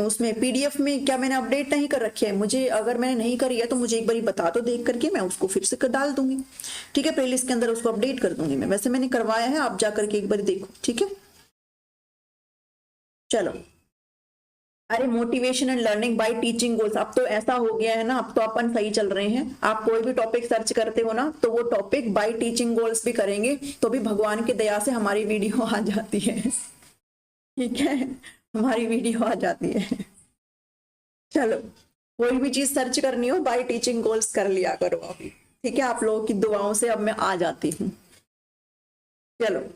उसमें पीडीएफ में क्या मैंने अपडेट नहीं कर रखी है, मुझे अगर मैंने नहीं करी है तो मुझे एक बारी बता दो, देख करके मैं उसको फिर से डाल दूंगी। ठीक है, प्लेलिस्ट के अंदर उसको अपडेट कर दूंगी मैं, वैसे मैंने करवाया है, आप जाकर के एक बार देखो। ठीक है, चलो। अरे motivation and learning by teaching goals, अब तो ऐसा हो गया है ना, अब तो अपन सही चल रहे हैं। आप कोई भी टॉपिक सर्च करते हो ना, तो वो टॉपिक बाय टीचिंग गोल्स भी करेंगे तो भी भगवान की दया से हमारी वीडियो आ जाती है। ठीक है, हमारी वीडियो आ जाती है। चलो, कोई भी चीज सर्च करनी हो बाय टीचिंग गोल्स कर लिया करो अभी। ठीक है, आप लोगों की दुआओं से अब मैं आ जाती हूँ। चलो,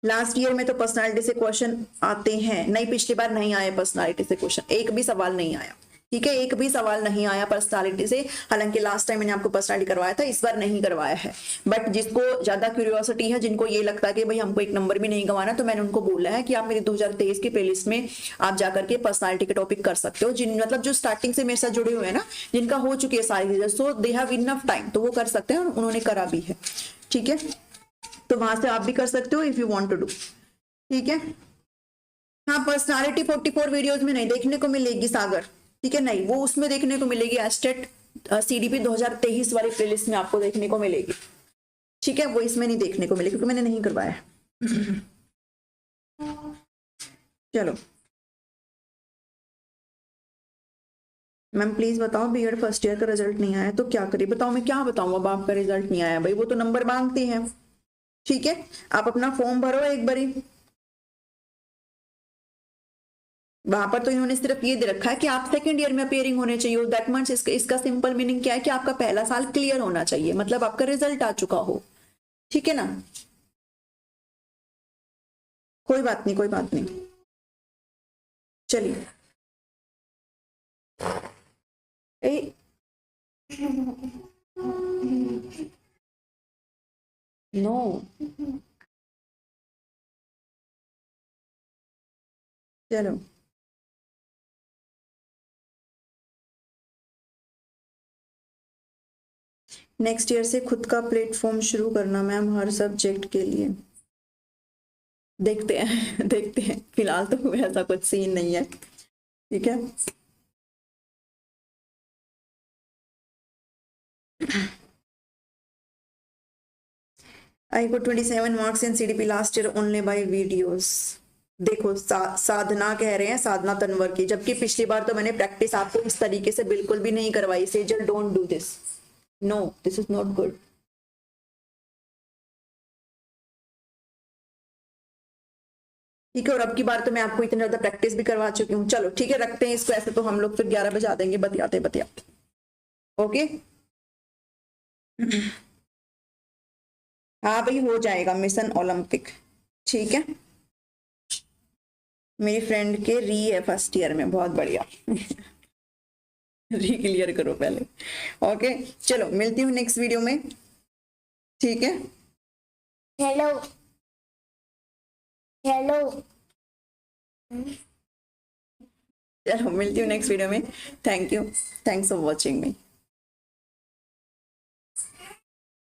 लास्ट ईयर में तो पर्सनालिटी से क्वेश्चन आते हैं, नहीं पिछली बार नहीं आए पर्सनालिटी से क्वेश्चन, एक भी सवाल नहीं आया। ठीक है, एक भी सवाल नहीं आया पर्सनालिटी से, हालांकि लास्ट टाइम मैंने आपको पर्सनालिटी करवाया था, इस बार नहीं करवाया है। बट जिसको ज्यादा क्यूरियोसिटी है, जिनको ये लगता है कि भाई हमको एक नंबर भी नहीं गंवाना, तो मैंने उनको बोला है कि आप मेरी 2023 की प्लेलिस्ट में आप जाकर के पर्सनालिटी के टॉपिक कर सकते हो, जिन मतलब जो स्टार्टिंग से मेरे साथ जुड़े हुए हैं ना, जिनका हो चुकी है सारी चीजें, सो दे हैव इनफ टाइम, तो वो कर सकते हैं, उन्होंने करा भी है। ठीक है, तो वहां से आप भी कर सकते हो if you want to do. ठीक है, हाँ, पर्सनालिटी 44 वीडियोस में नहीं देखने को मिलेगी सागर। ठीक है, नहीं, वो उसमें देखने को मिलेगी, एस्टेट सीडीपी 2023 वाली प्लेलिस्ट में आपको देखने को मिलेगी। ठीक है, वो इसमें नहीं देखने को मिलेगी क्योंकि मैंने नहीं करवाया है। चलो मैम, प्लीज बताओ, बीएड फर्स्ट ईयर का रिजल्ट नहीं आया तो क्या करिए? बताओ, मैं क्या बताऊं, अब आपका रिजल्ट नहीं आया भाई, वो तो नंबर मांगते हैं। ठीक है, आप अपना फॉर्म भरो एक बारी, वहां पर तो इन्होंने सिर्फ ये दे रखा है कि आप सेकंड ईयर में अपियरिंग होने चाहिए, दैट मींस इसका सिंपल मीनिंग क्या है कि आपका पहला साल क्लियर होना चाहिए, मतलब आपका रिजल्ट आ चुका हो। ठीक है ना, कोई बात नहीं, कोई बात नहीं, चलिए। ए नो, चलो नेक्स्ट ईयर से खुद का प्लेटफॉर्म शुरू करना मैम, हर सब्जेक्ट के लिए। देखते हैं देखते हैं, फिलहाल तो ऐसा कुछ सीन नहीं है, ठीक है। आई गो 27 marks in CDP last year only by videos. देखो साधना कह रहे हैं, साधना तनवर की, जबकि पिछली बार तो मैंने प्रैक्टिस आपको इस तरीके से बिल्कुल भी नहीं करवाई। Sejal don't do this, no this is not good. ठीक है, और अब की बार तो मैं आपको इतनी ज्यादा प्रैक्टिस भी करवा चुकी हूँ। चलो ठीक है, रखते हैं इसको ऐसे, तो हम लोग फिर 11 बजा देंगे बतियाते बतियाते। ओके हाँ भाई, हो जाएगा मिशन ओलंपिक, ठीक है। मेरी फ्रेंड के री है फर्स्ट ईयर में, बहुत बढ़िया री क्लियर करो पहले। ओके चलो, मिलती हूँ नेक्स्ट वीडियो में, ठीक है। Hello hello. चलो मिलती हूँ नेक्स्ट वीडियो में। Thank you, thanks for watching me.